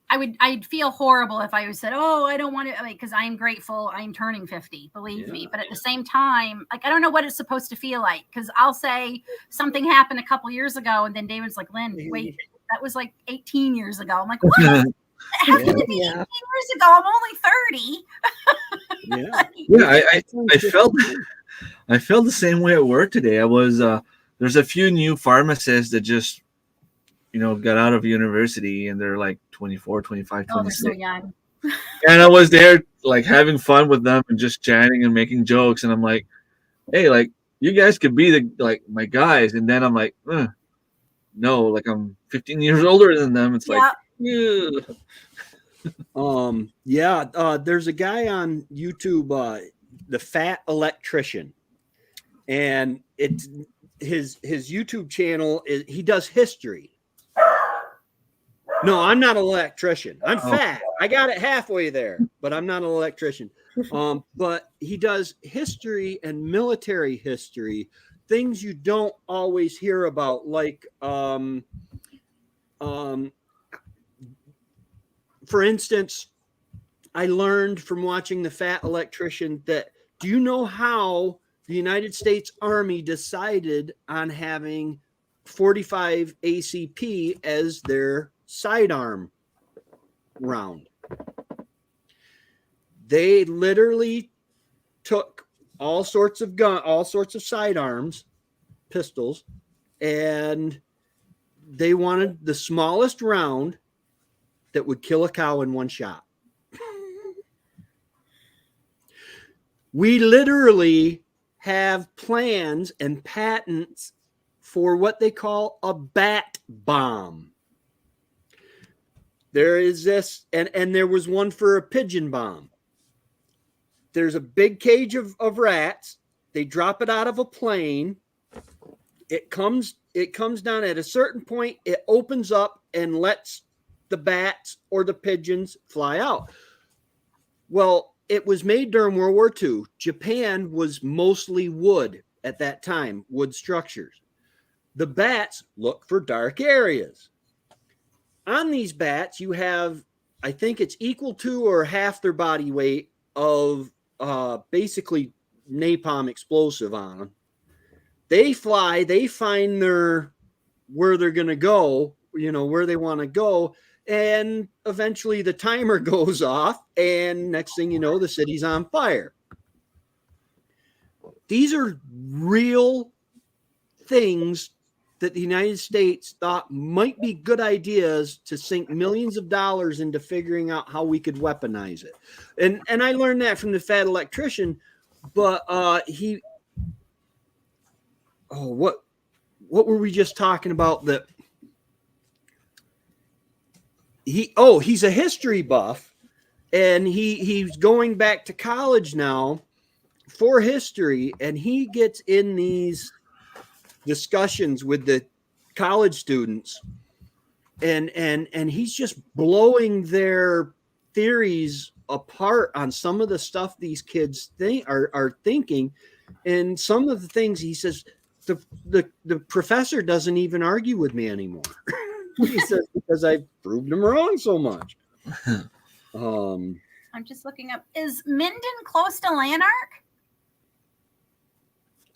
I'd feel horrible if I said, oh, I don't want to, because I am grateful I'm turning 50, believe me. But at the same time, like, I don't know what it's supposed to feel like, because I'll say something happened a couple years ago, and then David's like, Lynn, wait, that was like 18 years ago. I'm like, what? How can it be 18 years ago? I'm only 30. I felt the same way at work today. I was there's a few new pharmacists that just got out of university, and they're like 24, 25, 26. They're so young. And I was there like having fun with them and just chatting and making jokes, and I'm like, hey, like, you guys could be my guys. And then I'm like, no, like, I'm 15 years older than them. It's like, yeah. There's a guy on YouTube, the Fat Electrician, and it's his YouTube channel he does history. No, I'm not an electrician. I'm fat. I got it halfway there, but I'm not an electrician. But he does history and military history, things you don't always hear about, like for instance, I learned from watching the Fat Electrician that, do you know how the United States Army decided on having 45 ACP as their sidearm round? They literally took all sorts of sidearms, pistols, and they wanted the smallest round that would kill a cow in one shot. We literally have plans and patents for what they call a bat bomb. There is this, and there was one for a pigeon bomb. There's a big cage of rats. They drop it out of a plane. It comes down at a certain point. It opens up and lets the bats or the pigeons fly out. Well, it was made during World War II. Japan was mostly wood at that time, wood structures. The bats look for dark areas. On these bats, you have, I think it's equal to or half their body weight of basically napalm explosive on them. They fly, they find where they're going to go, where they want to go. And eventually the timer goes off, and next thing you know, the city's on fire. These are real things that the United States thought might be good ideas to sink millions of dollars into figuring out how we could weaponize it. And I learned that from the Fat Electrician, but what were we just talking about that? He's a history buff, and he's going back to college now for history, and he gets in these discussions with the college students, and he's just blowing their theories apart on some of the stuff these kids are thinking, and some of the things he says the professor doesn't even argue with me anymore. He says, because I've proved him wrong so much. I'm just looking up. Is Minden close to Lanark?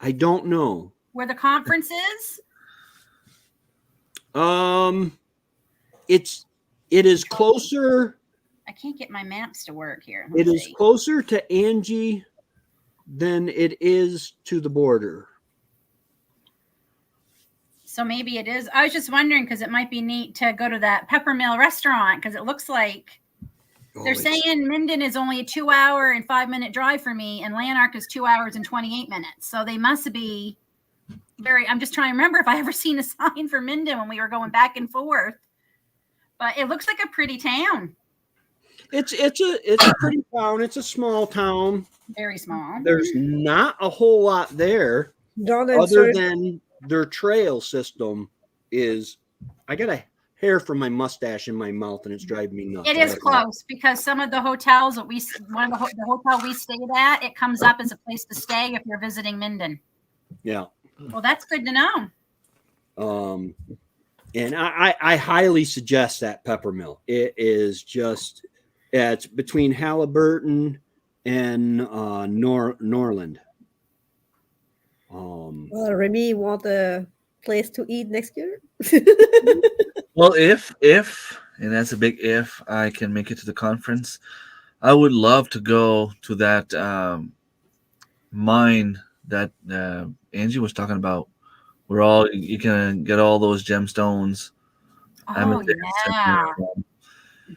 I don't know. Where the conference is? It is closer. I can't get my maps to work here. It is closer to Angie than it is to the border. So maybe it is. I was just wondering, because it might be neat to go to that Peppermill restaurant, because it looks like they're saying Minden is only a 2-hour and 5-minute drive for me, and Lanark is 2 hours and 28 minutes. So they must be I'm just trying to remember if I ever seen a sign for Minden when we were going back and forth. But it looks like a pretty town. It's a pretty town. It's a small town. Very small. There's not a whole lot there other than their trail system is. I got a hair from my mustache in my mouth, and it's driving me nuts. It is close because some of the hotels that the hotel we stayed at, it comes up as a place to stay if you're visiting Minden. Yeah. Well, that's good to know. And I highly suggest that Peppermill. It is just, it's between Halliburton and Norland. Well, Remy, want a place to eat next year? Well, if and that's a big if, I can make it to the conference, I would love to go to that mine that Angie was talking about, where you can get all those gemstones. Oh yeah,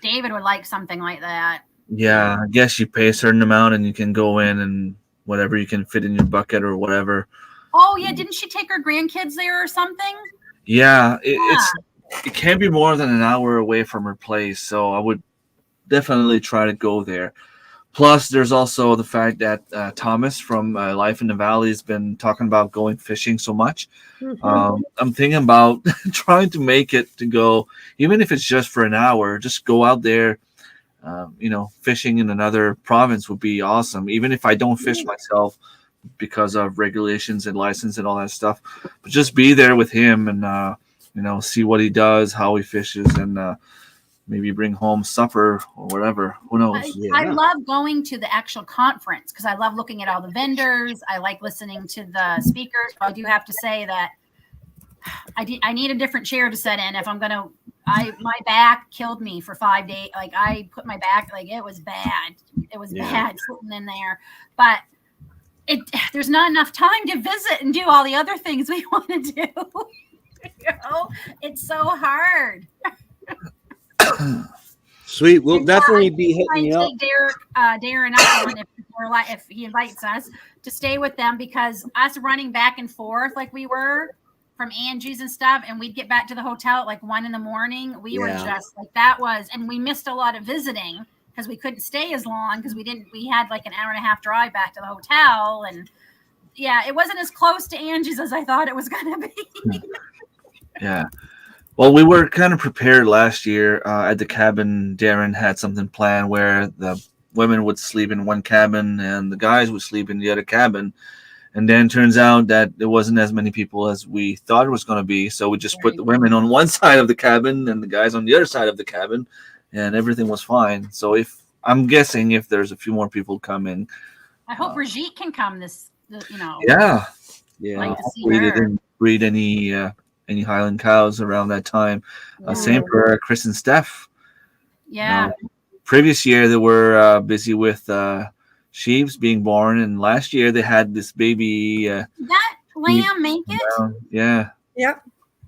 David would like something like that. Yeah, I guess you pay a certain amount and you can go in and whatever you can fit in your bucket or whatever. Oh yeah, didn't she take her grandkids there or something? Yeah, it can't be more than an hour away from her place, so I would definitely try to go there. Plus, there's also the fact that Thomas from Life in the Valley has been talking about going fishing so much. I'm thinking about trying to make it to go, even if it's just for an hour, just go out there. Fishing in another province would be awesome, even if I don't fish myself because of regulations and license and all that stuff. But just be there with him and see what he does, how he fishes, and maybe bring home supper or whatever. Who knows? I love going to the actual conference because I love looking at all the vendors. I like listening to the speakers. I do have to say that I need a different chair to sit in if I'm gonna. My back killed me for 5 days. Like I put my back, like it was bad. It was bad sitting in there. But there's not enough time to visit and do all the other things we want to do. It's so hard. Sweet. We'll definitely be hitting you up. Darren up if he invites us to stay with them, because us running back and forth like we were from Angie's and stuff, and we'd get back to the hotel at like 1 a.m. We were just like and we missed a lot of visiting because we couldn't stay as long because we had like an hour and a half drive back to the hotel, and it wasn't as close to Angie's as I thought it was gonna be. Yeah. Well, we were kind of prepared last year at the cabin. Darren had something planned where the women would sleep in one cabin and the guys would sleep in the other cabin. And then turns out that there wasn't as many people as we thought it was going to be. So we just put the women on one side of the cabin and the guys on the other side of the cabin, and everything was fine. So I'm guessing if there's a few more people coming. I hope Brigitte can come Yeah. Like to see We her. didn't breed any Highland cows around that time. Same for Chris and Steph. Yeah. Previous year they were busy with sheeps being born, and last year they had this baby. Did that lamb make it? Yeah. Yeah.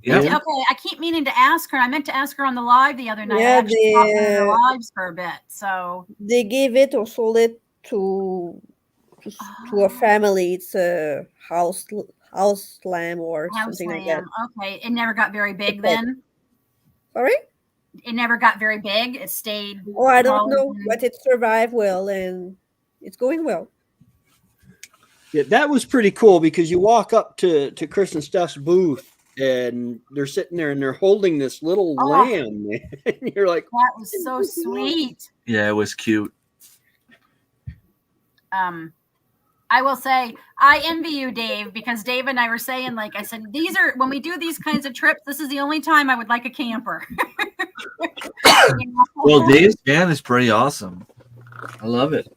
Okay, I keep meaning to ask her. I meant to ask her on the live the other night. Yeah, I actually talked to her lives for a bit. So they gave it or sold it to a family. It's a house lamb or something like that. Okay, it never got very big then. Sorry? It never got very big. It stayed. Oh, I don't know, but it survived well and it's going well. Yeah, that was pretty cool because you walk up to Chris and Steph's booth and they're sitting there and they're holding this little lamb. And you're like, that was so sweet. Yeah, it was cute. I will say I envy you, Dave, because Dave and I were saying, like I said, when we do these kinds of trips, this is the only time I would like a camper. Well, Dave's van is pretty awesome. I love it.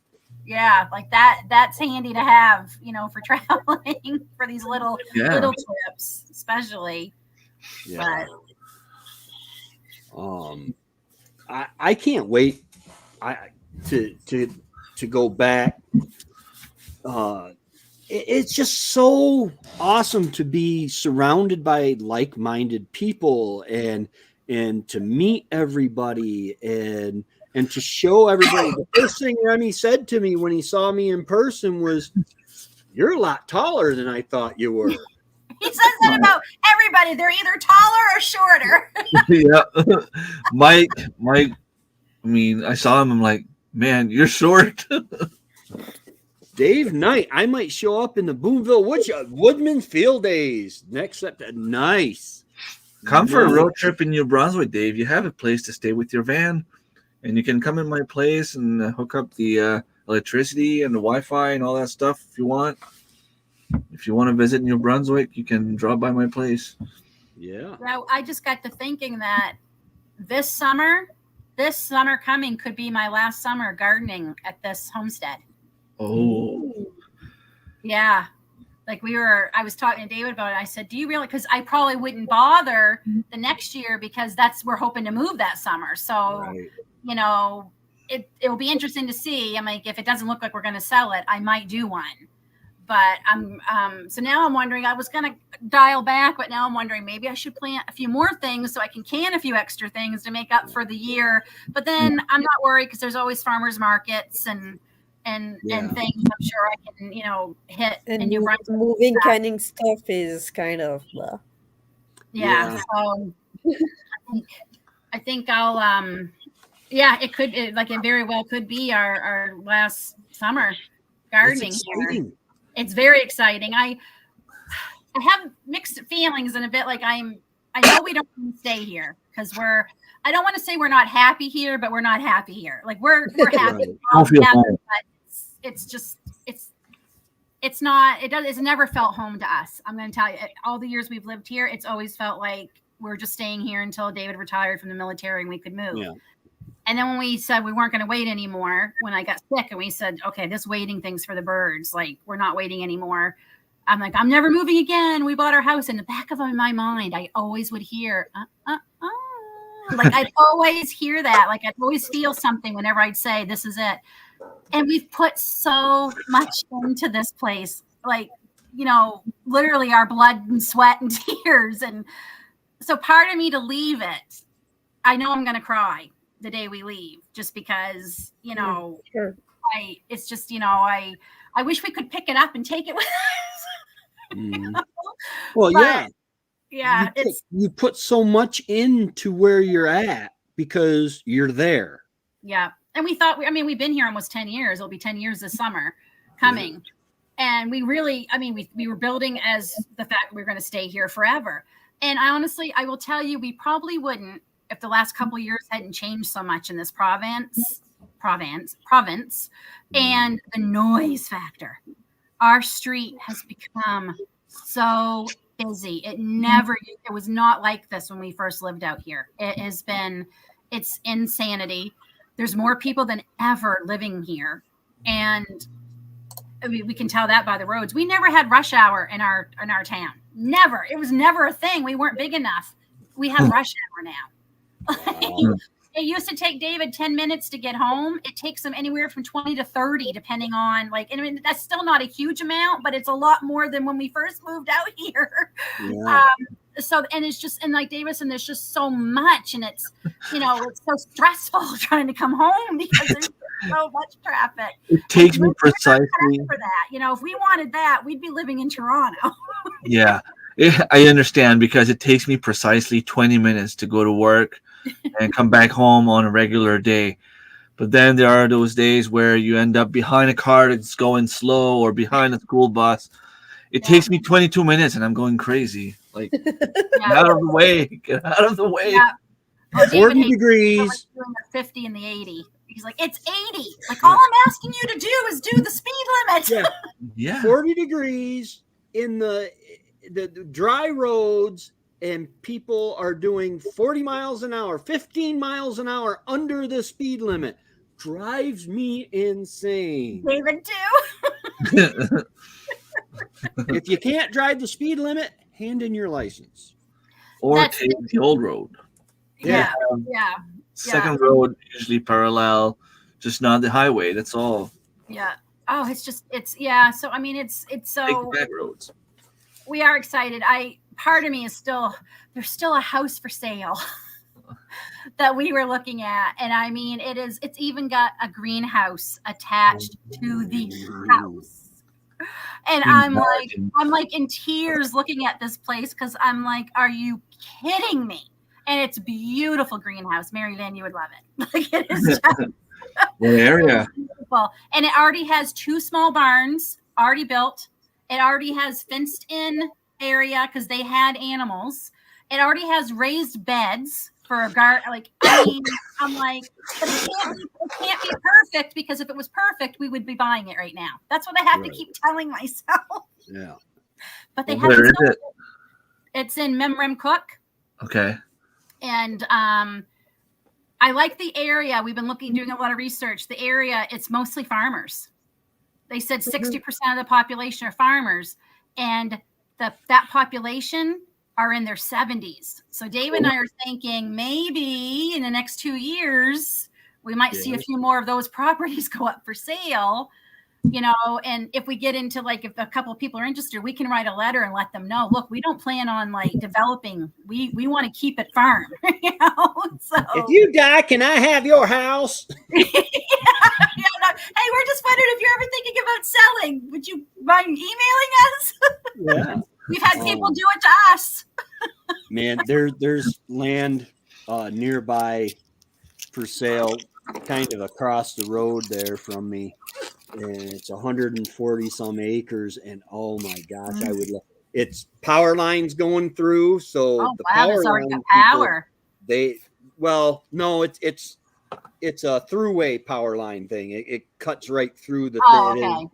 Yeah, like that's handy to have, for traveling for these little trips, especially. Yeah. But I can't wait to go back. It's just so awesome to be surrounded by like-minded people and to meet everybody and to show everybody. The first thing Remy said to me when he saw me in person was, "You're a lot taller than I thought you were." He says that about everybody. They're either taller or shorter. Yeah. Mike, I mean, I saw him. I'm like, man, you're short. Dave Knight, I might show up in the Boonville Woodman Field Days next September. Nice. Come for a road trip in New Brunswick, Dave. You have a place to stay with your van, and you can come in my place and hook up the electricity and the Wi-Fi and all that stuff if you want. If you want to visit New Brunswick, you can drop by my place. Yeah. Well, I just got to thinking that this summer coming could be my last summer gardening at this homestead. Oh. Yeah. Like I was talking to David about it. I said, do you really, because I probably wouldn't bother the next year because we're hoping to move that summer. So, it will be interesting to see. I'm like, if it doesn't look like we're going to sell it, I might do one. But so now I'm wondering, I was going to dial back, but now I'm wondering maybe I should plant a few more things so I can a few extra things to make up for the year. But then I'm not worried because there's always farmers markets and things I'm sure I can, hit. And moving canning stuff is kind of So I think I'll Yeah, it could. It very well could be our last summer gardening here. It's very exciting. I have mixed feelings and a bit like I know we don't want to stay here because I don't want to say we're not happy here, but we're not happy here. Like we're happy all together, but it's not, it's never felt home to us. I'm going to tell you, all the years we've lived here, it's always felt like we're just staying here until David retired from the military and we could move. Yeah. And then when we said we weren't going to wait anymore, when I got sick and we said, okay, this waiting thing's for the birds. Like we're not waiting anymore. I'm like, I'm never moving again. We bought our house. In the back of my mind, I always would hear, like I'd always hear that. Like I'd always feel something whenever I'd say, this is it. And we've put so much into this place, like, you know, literally our blood and sweat and tears. And so part of me to leave it, I know I'm going to cry the day we leave, just because, you know, it's just, you know, I wish we could pick it up and take it with us. You know? Well, but, yeah. You put so much into where you're at because you're there. Yeah. And we thought, we've been here almost 10 years. It'll be 10 years this summer coming. Yeah. And we really, we were building as the fact we were going to stay here forever. And I will tell you, we probably wouldn't if the last couple of years hadn't changed so much in this province and the noise factor. Our street has become so busy. It was not like this when we first lived out here. It's insanity. There's more people than ever living here. And we can tell that by the roads. We never had rush hour in our town. Never. It was never a thing. We weren't big enough. We have rush hour now. It used to take David 10 minutes to get home. It takes him anywhere from 20 to 30, depending on that's still not a huge amount, but it's a lot more than when we first moved out here. Yeah. It's just, and like David said, there's just so much, and it's, it's so stressful trying to come home because there's so much traffic. It takes me precisely for that. If we wanted that, we'd be living in Toronto. Yeah, I understand, because it takes me precisely 20 minutes to go to work and come back home on a regular day. But then there are those days where you end up behind a car that's going slow or behind a school bus. It takes me 22 minutes and I'm going crazy. Like, get out of the way. Get out of the way. Yeah. 40 degrees. Doing the 50 and the 80. He's like, it's 80. Like, all I'm asking you to do is do the speed limit. Yeah. 40 degrees in the dry roads, and people are doing 40 miles an hour, 15 miles an hour under the speed limit. Drives me insane. David too. If you can't drive the speed limit, hand in your license. Or take the old road. Yeah. Second road, usually parallel, just not the highway. That's all. Yeah. Oh, So it's so. Take the back roads. We are excited. Part of me is there's still a house for sale that we were looking at. And it's even got a greenhouse attached to the house. And I'm like in tears looking at this place, because I'm like, are you kidding me? And it's a beautiful greenhouse. Mary Lynn, you would love it. Like, it is just what area? Beautiful. And it already has 2 small barns already built. It already has fenced in area because they had animals. It already has raised beds for a garden. Like, I'm like, but it can't be perfect, because if it was perfect, we would be buying it right now. That's what I have to keep telling myself. Yeah. But they Where is it? It's in Memram Cook. Okay. And I like the area. We've been doing a lot of research. The area, it's mostly farmers. They said 60% of the population are farmers, and that population are in their 70s. So David and I are thinking maybe in the next 2 years, we might see a few more of those properties go up for sale, and if we get into, like, if a couple of people are interested, we can write a letter and let them know, look, we don't plan on developing. We want to keep it farm, So if you die, can I have your house? Hey, we're just wondering if you're ever thinking about selling. Would you mind emailing us? Yeah. We've had people do it to us. Man, there's land nearby for sale kind of across the road there from me, and it's 140 some acres, and oh my gosh, I would love it's power lines going through, so Oh the wow, power there's already line got power. no, it's a throughway power line thing. It cuts right through the Oh, thing.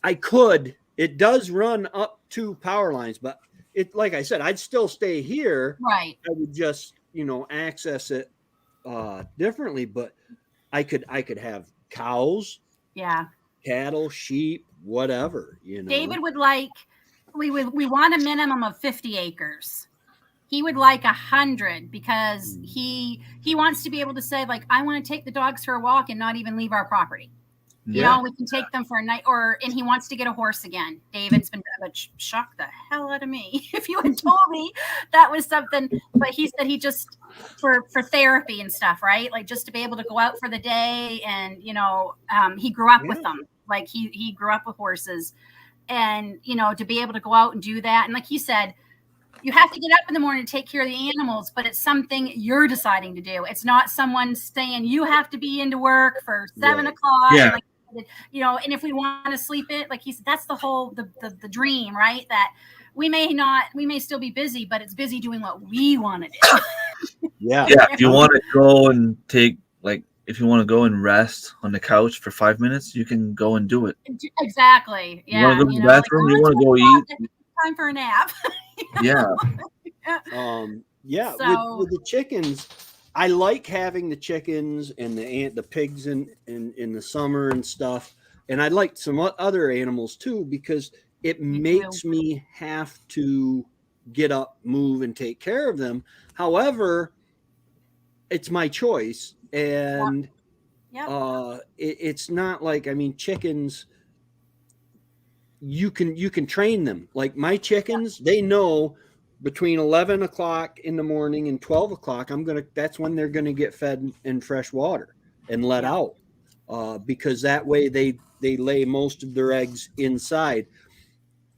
okay. It does run up to power lines, but it, like I said, I'd still stay here. Right. I would just, access it differently, but I could have cows, Yeah. cattle, sheep, whatever, David would like, we want a minimum of 50 acres. He would like 100 because he wants to be able to say, like, I want to take the dogs for a walk and not even leave our property. You know, we can take them for a night, and he wants to get a horse again. David's been shocked the hell out of me if you had told me that was something. But he said he just for therapy and stuff, right? Like just to be able to go out for the day, and he grew up with them. Like he grew up with horses, and to be able to go out and do that, and like he said, you have to get up in the morning to take care of the animals, but it's something you're deciding to do. It's not someone saying you have to be into work for 7 o'clock. Yeah. Like, and if we want to sleep it, like he said, that's the whole, the dream, right? That we may still be busy, but it's busy doing what we want to do. Yeah. If you want to go and if you want to go and rest on the couch for 5 minutes, you can go and do it. Exactly. Yeah. You want to go to the bathroom, you want to go eat. Time for a nap. Yeah. With the chickens, I like having the chickens and the pigs in the summer and stuff, and I like some other animals too, because it makes me have to get up, move, and take care of them. However, it's my choice, and it's not like, chickens, you can train them. Like my chickens, they know between 11 o'clock in the morning and 12 o'clock, that's when they're going to get fed in fresh water and let out, because that way they lay most of their eggs inside.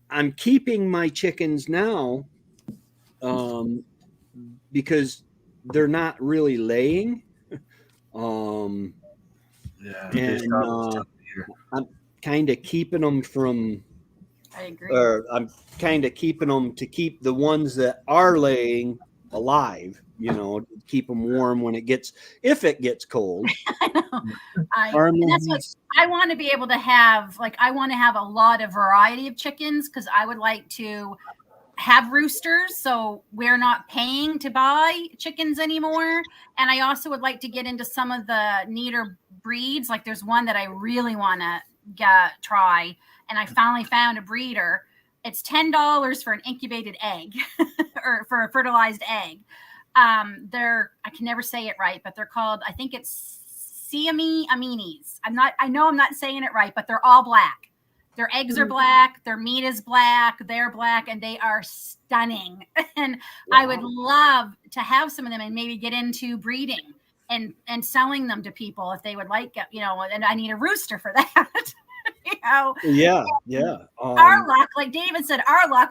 I'm keeping my chickens now because they're not really laying. I'm kind of keeping them from. I agree. I'm kind of keeping them to keep the ones that are laying alive, keep them warm if it gets cold. I know. And that's what I want to be able to have. Like, I want to have a lot of variety of chickens, because I would like to have roosters, so we're not paying to buy chickens anymore. And I also would like to get into some of the neater breeds. Like there's one that I really want to try, and I finally found a breeder. It's $10 for an incubated egg or for a fertilized egg. I can never say it right, but they're called, I think it's Siamese Aminis. I know I'm not saying it right, but they're all black. Their eggs are black, their meat is black, they're black, and they are stunning. And I would love to have some of them and maybe get into breeding and selling them to people if they would like it, and I need a rooster for that. Yeah. Our luck, like David said,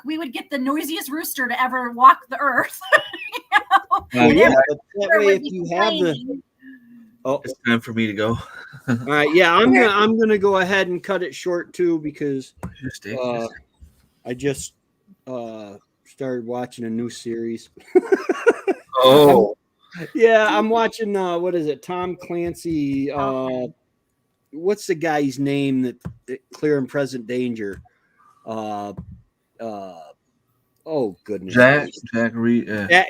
we would get the noisiest rooster to ever walk the earth. That way, if you have it's time for me to go. All right, yeah, I'm gonna go ahead and cut it short too, because I just started watching a new series. I'm watching what is it? Tom Clancy. What's the guy's name that Clear and Present Danger? Oh goodness. Jack Reacher?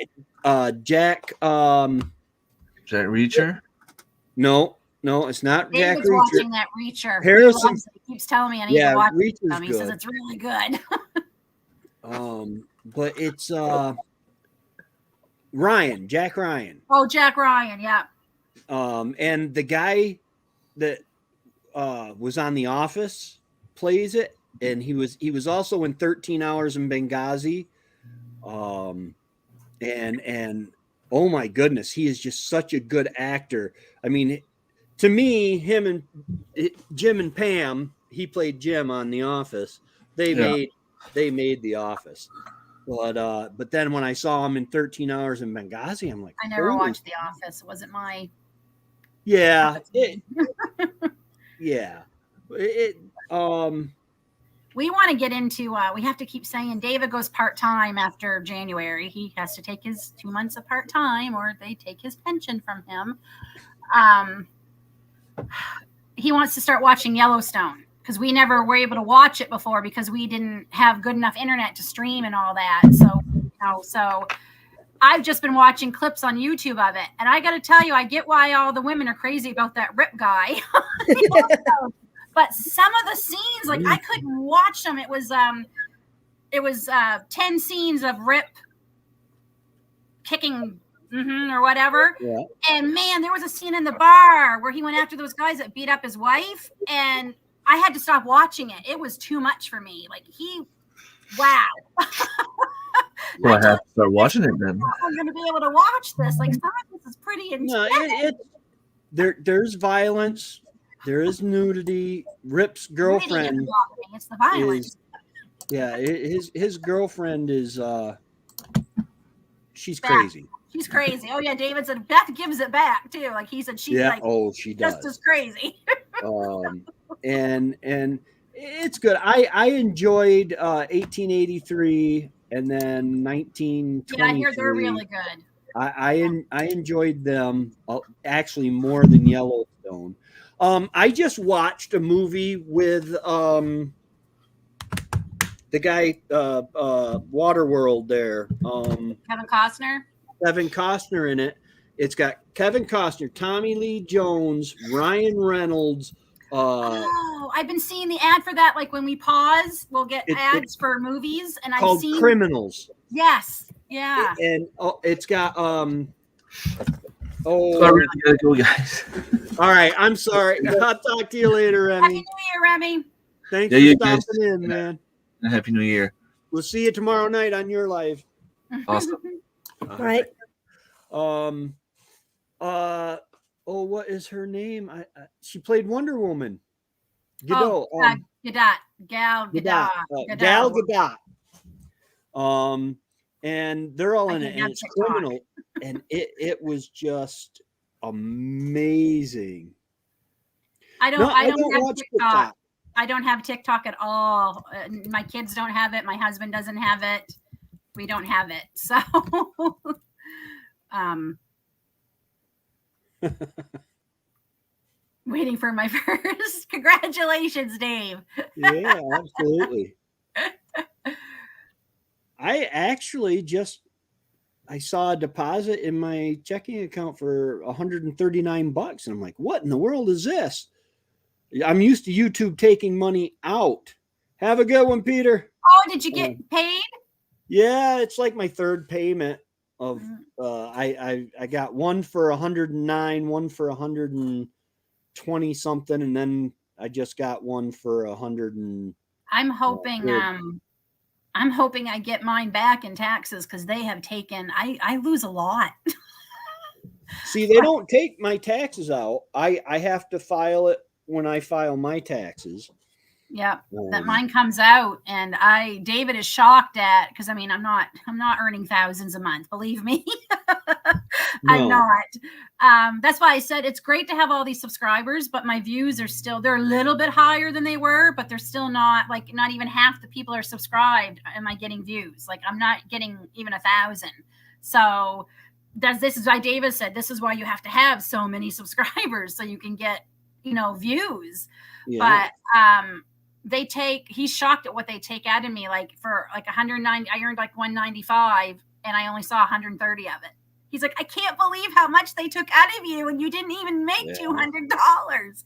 No, it's not Jack David's Reacher. watching that Reacher. Harrison. He keeps telling me I need to watch it. He Reacher's says it's really good. But it's Jack Ryan. Oh, Jack Ryan, yeah. And the guy that was on The Office plays it, and he was also in 13 Hours in Benghazi. And oh my goodness, he is just such a good actor. I mean, to me, him and Jim and Pam, he played Jim on The Office. They made The Office. But then when I saw him in 13 Hours in Benghazi, I'm like, I never holy- watched The Office. It wasn't my. Yeah. Yeah. We want to get into, we have to keep saying David goes part-time after January. He has to take his 2 months of part-time or they take his pension from him. He wants to start watching Yellowstone because we never were able to watch it before because we didn't have good enough internet to stream and all that. So I've just been watching clips on YouTube of it. And I got to tell you, I get why all the women are crazy about that Rip guy. But some of the scenes, like I couldn't watch them. It was 10 scenes of Rip kicking or whatever. Yeah. And man, there was a scene in the bar where he went after those guys that beat up his wife, and I had to stop watching it. It was too much for me. Like wow. Well, I have to start watching it then. I'm going to be able to watch this. Like, some of this is pretty intense. No, there's violence. There is nudity. Rip's girlfriend. It's the violence. His girlfriend is she's crazy. She's crazy. Oh yeah, David said Beth gives it back too. Like he said, she's like, she does. Just as crazy. And it's good. I enjoyed 1883 and then 1923. Yeah, I hear they're really good. I enjoyed them actually more than Yellowstone. I just watched a movie with the guy Waterworld there. Kevin Costner. Kevin Costner in it. It's got Kevin Costner, Tommy Lee Jones, Ryan Reynolds. I've been seeing the ad for that. Like when we pause, we'll get ads for movies, and I've seen Criminals. Yes, yeah. And it's got Sorry, we gotta go, guys. All right, I'm sorry. I'll talk to you later, Remy. Happy New Year, Remy. Thanks Yeah, for stopping in, man. And Happy New Year. We'll see you tomorrow night on your live. Awesome. Right. What is her name? She played Wonder Woman. Gadot. Gal Gadot. And they're all in it, and it's criminal, and it was just amazing. I don't have watch TikTok. I don't have TikTok at all. My kids don't have it. My husband doesn't have it. We don't have it. So, waiting for my first. Congratulations, Dave. Yeah, absolutely. I actually I saw a deposit in my checking account for $139, and I'm like, what in the world is this? I'm used to YouTube taking money out. Have a good one, Peter. Oh, did you get paid? Yeah, it's like my third payment of I got one for 109, one for 120 something, and then I just got one for 100 and I'm hoping I get mine back in taxes because they have taken I lose a lot. See, they don't take my taxes out. I have to file it when I file my taxes. Yeah, that mine comes out, and David is shocked at because I'm not earning thousands a month. Believe me, I'm not. That's why I said it's great to have all these subscribers, but my views are they're a little bit higher than they were, but they're still not not even half the people are subscribed. Am I getting views? Like I'm not getting even 1,000. So this is why David said this is why you have to have so many subscribers so you can get views. Yeah. But he's shocked at what they take out of me. Like for 190, I earned 195 and I only saw 130 of it. He's like, I can't believe how much they took out of you and you didn't even make $200.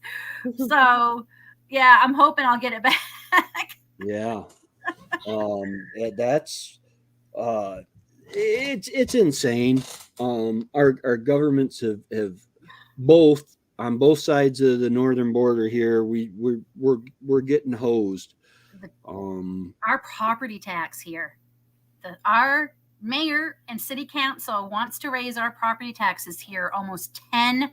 So yeah, I'm hoping I'll get it back. Yeah. That's it's insane. Our governments have both on both sides of the northern border here. We're getting hosed. Our property tax here, our mayor and city council wants to raise our property taxes here almost 10%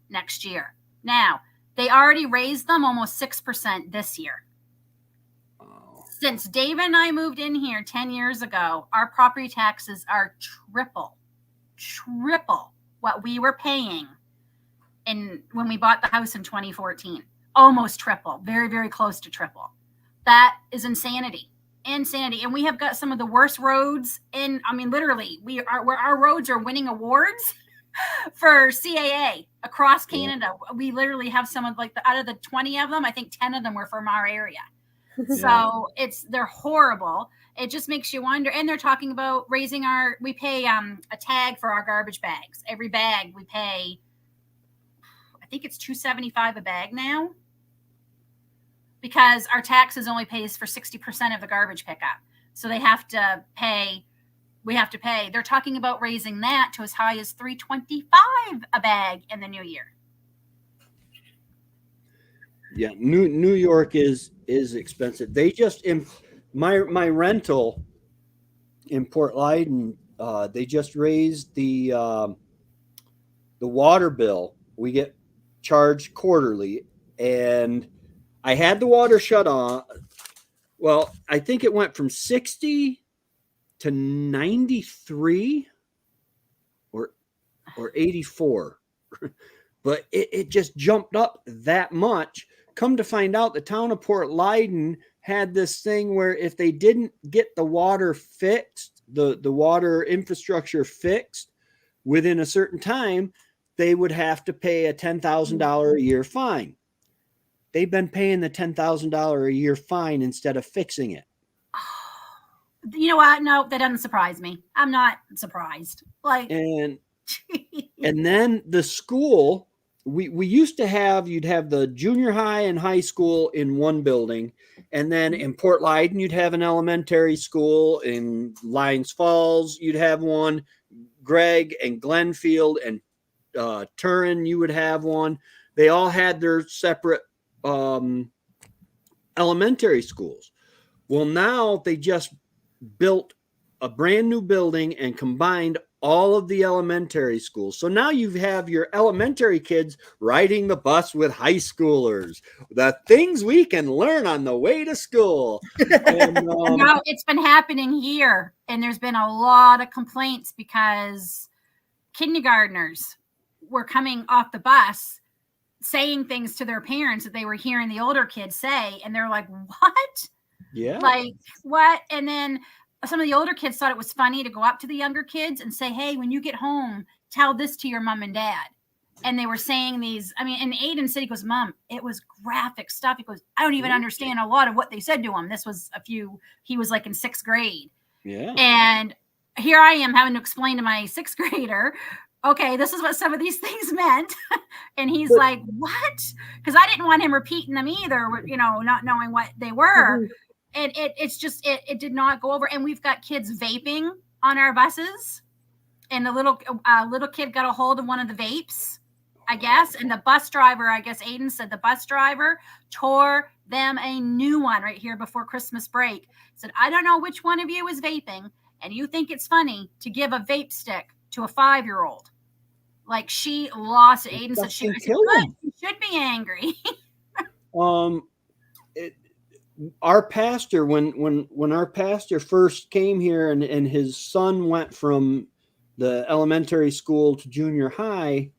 next year. Now they already raised them almost 6% this year. Since David and I moved in here 10 years ago, our property taxes are triple what we were paying when we bought the house in 2014. Almost triple, very, very close to triple. That is insanity. And we have got some of the worst roads literally where our roads are winning awards for CAA across Canada. We literally have some of out of the 20 of them, I think 10 of them were from our area. So they're horrible. It just makes you wonder. And they're talking about we pay a tag for our garbage bags. Every bag we pay, I think it's $2.75 a bag now, because our taxes only pays for 60% of the garbage pickup. So we have to pay. They're talking about raising that to as high as $3.25 a bag in the new year. Yeah, New York is expensive. They just my rental in Port Leyden, they just raised the water bill. We get charged quarterly, and I had the water shut on. Well, I think it went from 60 to 93 or 84. But it just jumped up that much. Come to find out, the town of Port Leyden had this thing where if they didn't get the water fixed, the water infrastructure fixed within a certain time, they would have to pay a $10,000 a year fine. They've been paying the $10,000 a year fine instead of fixing it. You know what? No, that doesn't surprise me. I'm not surprised. And then the school, we used to have, you'd have the junior high and high school in one building. And then in Port Leyden, you'd have an elementary school. In Lyons Falls, you'd have one. Gregg and Glenfield and Turin, you would have one. They all had their separate elementary schools. Well, now they just built a brand new building and combined all of the elementary schools. So now you have your elementary kids riding the bus with high schoolers. The things we can learn on the way to school. And, now it's been happening here, and there's been a lot of complaints because kindergartners were coming off the bus saying things to their parents that they were hearing the older kids say, and they're like, what? Yeah. Like, what? And then some of the older kids thought it was funny to go up to the younger kids and say, hey, when you get home, tell this to your mom and dad. And they were saying these, and Aiden said, he goes, Mom, it was graphic stuff. He goes, I don't even understand a lot of what they said to him. This was he was like in 6th grade. Yeah. And here I am having to explain to my 6th grader, okay, this is what some of these things meant. And he's like, what? Because I didn't want him repeating them either, not knowing what they were. Mm-hmm. And it did not go over. And we've got kids vaping on our buses. And the little kid got a hold of one of the vapes, I guess. And the bus driver, I guess Aiden said the bus driver tore them a new one right here before Christmas break. Said, I don't know which one of you is vaping, and you think it's funny to give a vape stick to a 5-year-old. Like, she lost it. Aiden said she should be angry. Our pastor, when our pastor first came here and his son went from the elementary school to junior high,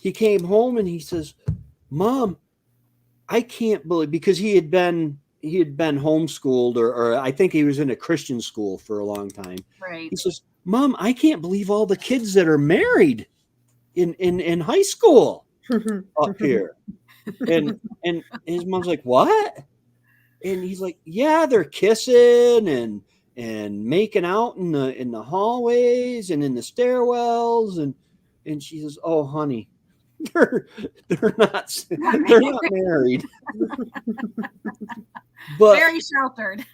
he came home and he says, Mom, I can't believe, because he had been homeschooled or I think he was in a Christian school for a long time. Right. He says, Mom, I can't believe all the kids that are married in high school up here. And his mom's like, what? And he's like, yeah, they're kissing and making out in the hallways and in the stairwells. And she says, oh, honey, they're not married. But very sheltered.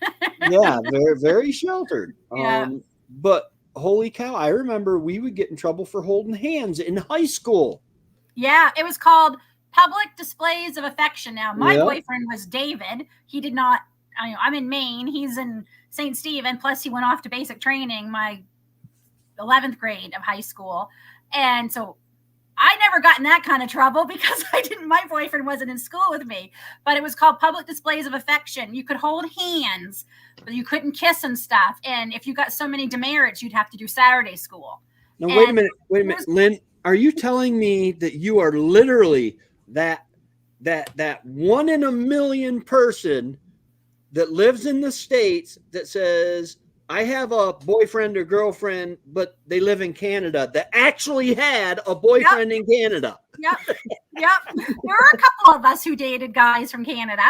Yeah, very, very sheltered. Yeah. But holy cow, I remember we would get in trouble for holding hands in high school. Yeah, it was called public displays of affection. Now, my boyfriend was David. He did not, I'm in Maine. He's in St. Stephen. Plus, he went off to basic training my 11th grade of high school. And so I never got in that kind of trouble because my boyfriend wasn't in school with me, but it was called public displays of affection. You could hold hands, but you couldn't kiss and stuff. And if you got so many demerits, you'd have to do Saturday school. Now, wait a minute, Lynn, are you telling me that you are literally that 1 in a million person that lives in the States that says, I have a boyfriend or girlfriend, but they live in Canada, that actually had a boyfriend in Canada? Yep. There were a couple of us who dated guys from Canada.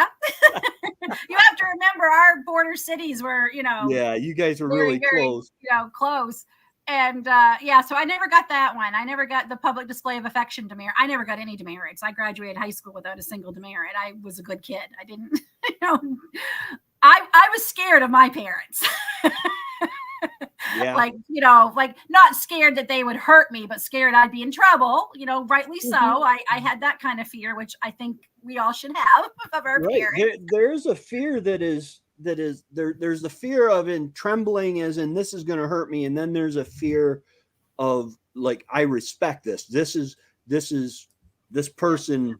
You have to remember our border cities were, yeah, you guys were really close. Close. And so I never got that one. I never got the public display of affection demerit. I never got any demerits. I graduated high school without a single demerit. I was a good kid. I didn't, I was scared of my parents. Yeah. Like not scared that they would hurt me, but scared I'd be in trouble, rightly so. I had that kind of fear, which I think we all should have of our parents. There's a fear there's the fear of in trembling as in this is going to hurt me. And then there's a fear of like, I respect this. This person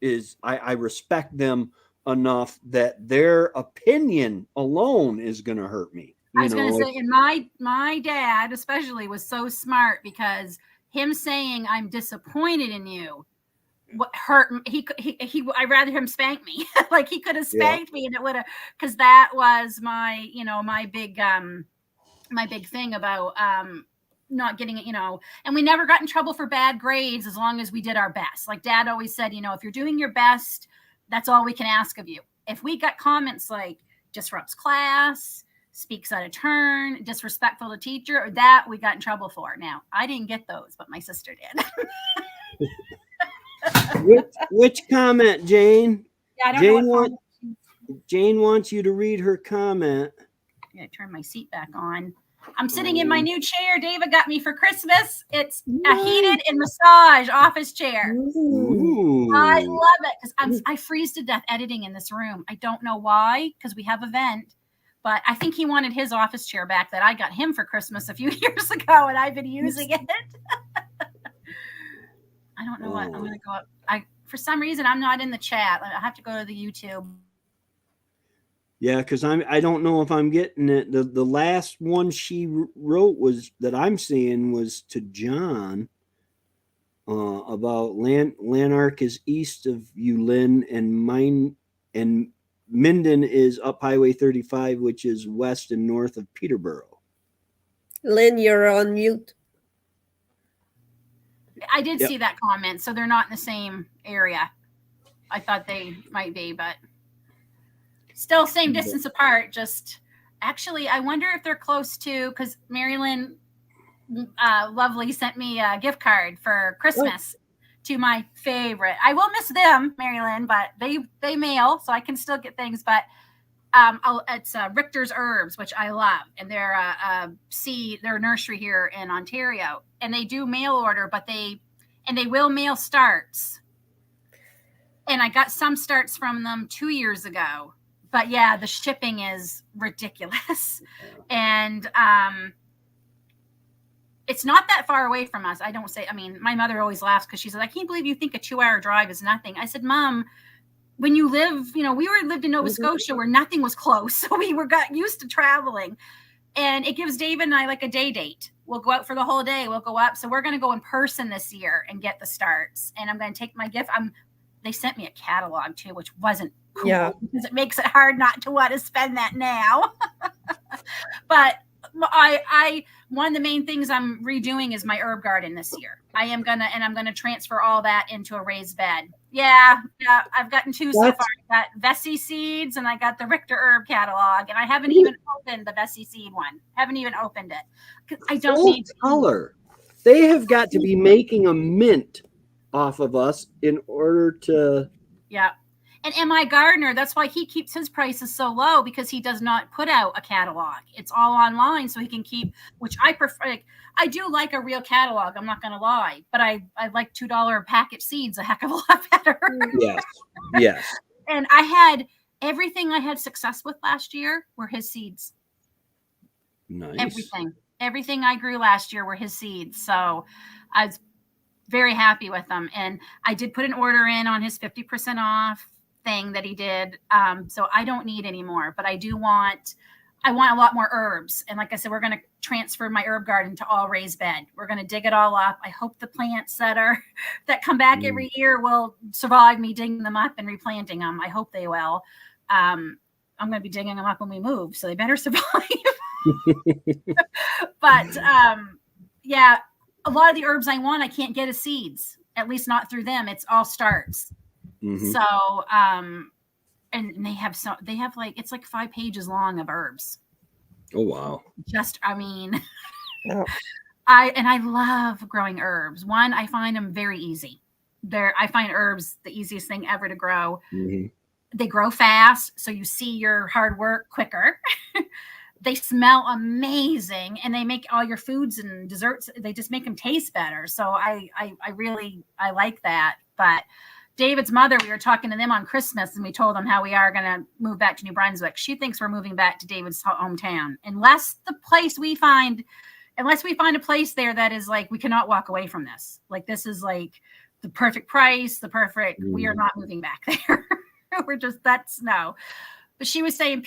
is, I respect them enough that their opinion alone is going to hurt me. I was going to say, and my dad especially was so smart because him saying I'm disappointed in you what hurt he I'd rather him spank me. Like he could have spanked me and it would have, because that was my my big thing about not getting it, and we never got in trouble for bad grades as long as we did our best. Like Dad always said, if you're doing your best, that's all we can ask of you. If we got comments like disrupts class, speaks out of turn, disrespectful to teacher, or that we got in trouble for. Now, I didn't get those, but my sister did. Which comment, Jane? Yeah, I don't know. Jane wants you to read her comment. I'm going to turn my seat back on. I'm sitting in my new chair David got me for Christmas. It's a heated and massage office chair. Ooh. I love it because I freeze to death editing in this room. I don't know why, because we have a vent. But I think he wanted his office chair back that I got him for Christmas a few years ago, and I've been using it. I don't know what. I'm going to go up. For some reason, I'm not in the chat. I have to go to the YouTube. Yeah, because I don't know if I'm getting it. The last one she wrote was that I'm seeing was to John about Lanark is east of you, Lynn, and Minden is up Highway 35, which is west and north of Peterborough. Lynn, you're on mute. I did see that comment, so they're not in the same area. I thought they might be, but still same distance apart. Just actually, I wonder if they're close to, because Mary Lynn Lovely sent me a gift card for Christmas to my favorite. I will miss them, Mary Lynn, but they mail, so I can still get things. But it's Richter's Herbs, which I love, and they're they're a nursery here in Ontario, and they do mail order, but they will mail starts. And I got some starts from them 2 years ago, but yeah, the shipping is ridiculous, and it's not that far away from us. My mother always laughs because she says, I can't believe you think a 2-hour drive is nothing. I said, Mom, when you live, we lived in Nova Scotia where nothing was close. So we got used to traveling, and it gives David and I like a day date. We'll go out for the whole day. We'll go up. So we're going to go in person this year and get the starts. And I'm going to take my gift. They sent me a catalog too, which wasn't cool because it makes it hard not to want to spend that now. But I one of the main things I'm redoing is my herb garden this year. I'm gonna transfer all that into a raised bed. Yeah, I've gotten 2 so far. I got Vessi seeds and I got the Richter herb catalog, and I haven't even opened the Vessi seed one. Haven't even opened it because I don't need color. They have got to be making a mint off of us in order to. Yeah. And MI Gardner, that's why he keeps his prices so low, because he does not put out a catalog. It's all online, so he can keep, which I prefer. Like, I do like a real catalog, I'm not going to lie, but I like $2 packet seeds a heck of a lot better. Yes. And I had everything I had success with last year were his seeds. Nice. Everything I grew last year were his seeds. So very happy with them. And I did put an order in on his 50% off thing that he did. So I don't need any more, but I want a lot more herbs. And like I said, we're going to transfer my herb garden to all raised bed. We're going to dig it all up. I hope the plants that come back every year will survive me digging them up and replanting them. I hope they will. I'm going to be digging them up when we move, so they better survive. But yeah, a lot of the herbs I want, I can't get as seeds, at least not through them. It's all starts. Mm-hmm. So, and they have like, it's like 5 pages long of herbs. Oh, wow. I love growing herbs. One, I find them very easy. I find herbs the easiest thing ever to grow. Mm-hmm. They grow fast, so you see your hard work quicker. They smell amazing, and they make all your foods and desserts. They just make them taste better. So I like that. But David's mother, we were talking to them on Christmas, and we told them how we are going to move back to New Brunswick. She thinks we're moving back to David's hometown, unless we find a place there that is like, we cannot walk away from this. Like, this is like the perfect price, we are not moving back there. No. But she was saying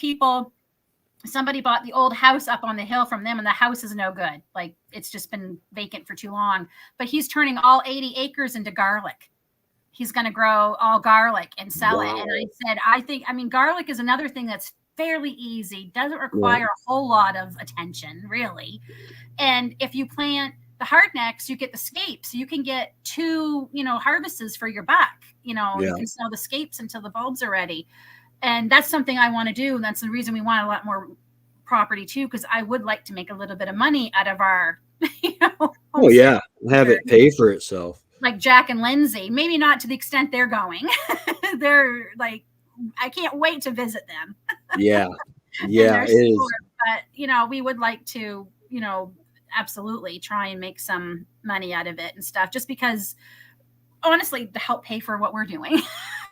somebody bought the old house up on the hill from them, and the house is no good. Like, it's just been vacant for too long. But he's turning all 80 acres into garlic. He's going to grow all garlic and sell it. And I said, garlic is another thing that's fairly easy, doesn't require a whole lot of attention, really. And if you plant the hardnecks, you get the scapes. You can get 2, harvests for your buck. You can sell the scapes until the bulbs are ready. And that's something I want to do. And that's the reason we want a lot more property too, because I would like to make a little bit of money out of our, Oh yeah, have it pay for itself. Like Jack and Lindsay, maybe not to the extent they're going. They're like, I can't wait to visit them. Yeah, it is. But we would like to, absolutely try and make some money out of it and stuff, just because, honestly, to help pay for what we're doing.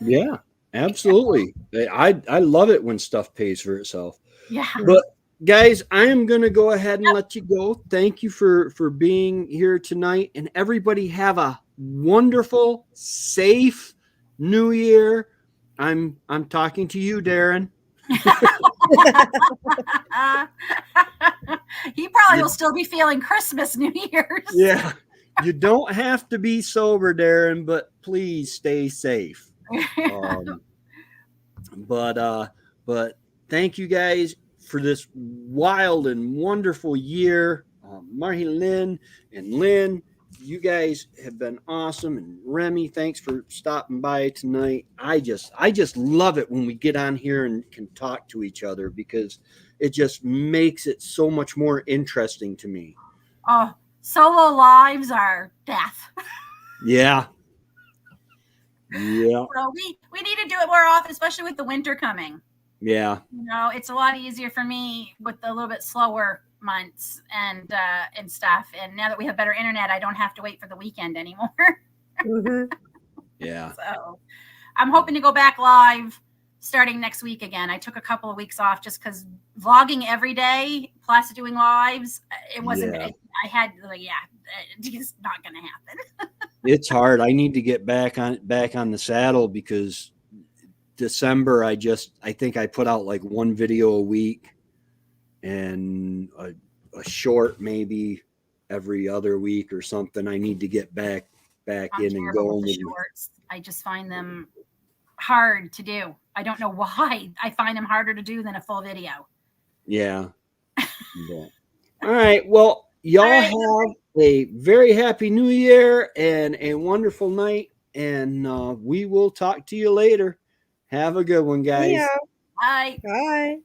Yeah. Absolutely. I love it when stuff pays for itself. Yeah. But guys, I am going to go ahead and let you go. Thank you for being here tonight, and everybody have a wonderful, safe New Year. I'm talking to you, Darren. He probably will still be feeling Christmas, New Year's. Yeah. You don't have to be sober, Darren, but please stay safe. But thank you guys for this wild and wonderful year. Marlene and Lynn, you guys have been awesome. And Remy, thanks for stopping by tonight. I just love it when we get on here and can talk to each other, because it just makes it so much more interesting to me. Oh, solo lives are death. Yeah. Yeah. So we need to do it more often, especially with the winter coming. Yeah. It's a lot easier for me with the little bit slower months and stuff. And now that we have better internet, I don't have to wait for the weekend anymore. Mm-hmm. Yeah. So I'm hoping to go back live starting next week again. I took a couple of weeks off just because vlogging every day plus doing lives, it wasn't. Yeah. It's not going to happen. It's hard. I need to get back on the saddle, because December I think I put out like 1 video a week and a short maybe every other week or something. I need to get back in and going. With the shorts. I just find them hard to do. I don't know why. I find them harder to do than a full video. Yeah. Yeah. All right. Well, y'all have a very happy New Year and a wonderful night. And we will talk to you later. Have a good one, guys. Yeah. Bye. Bye.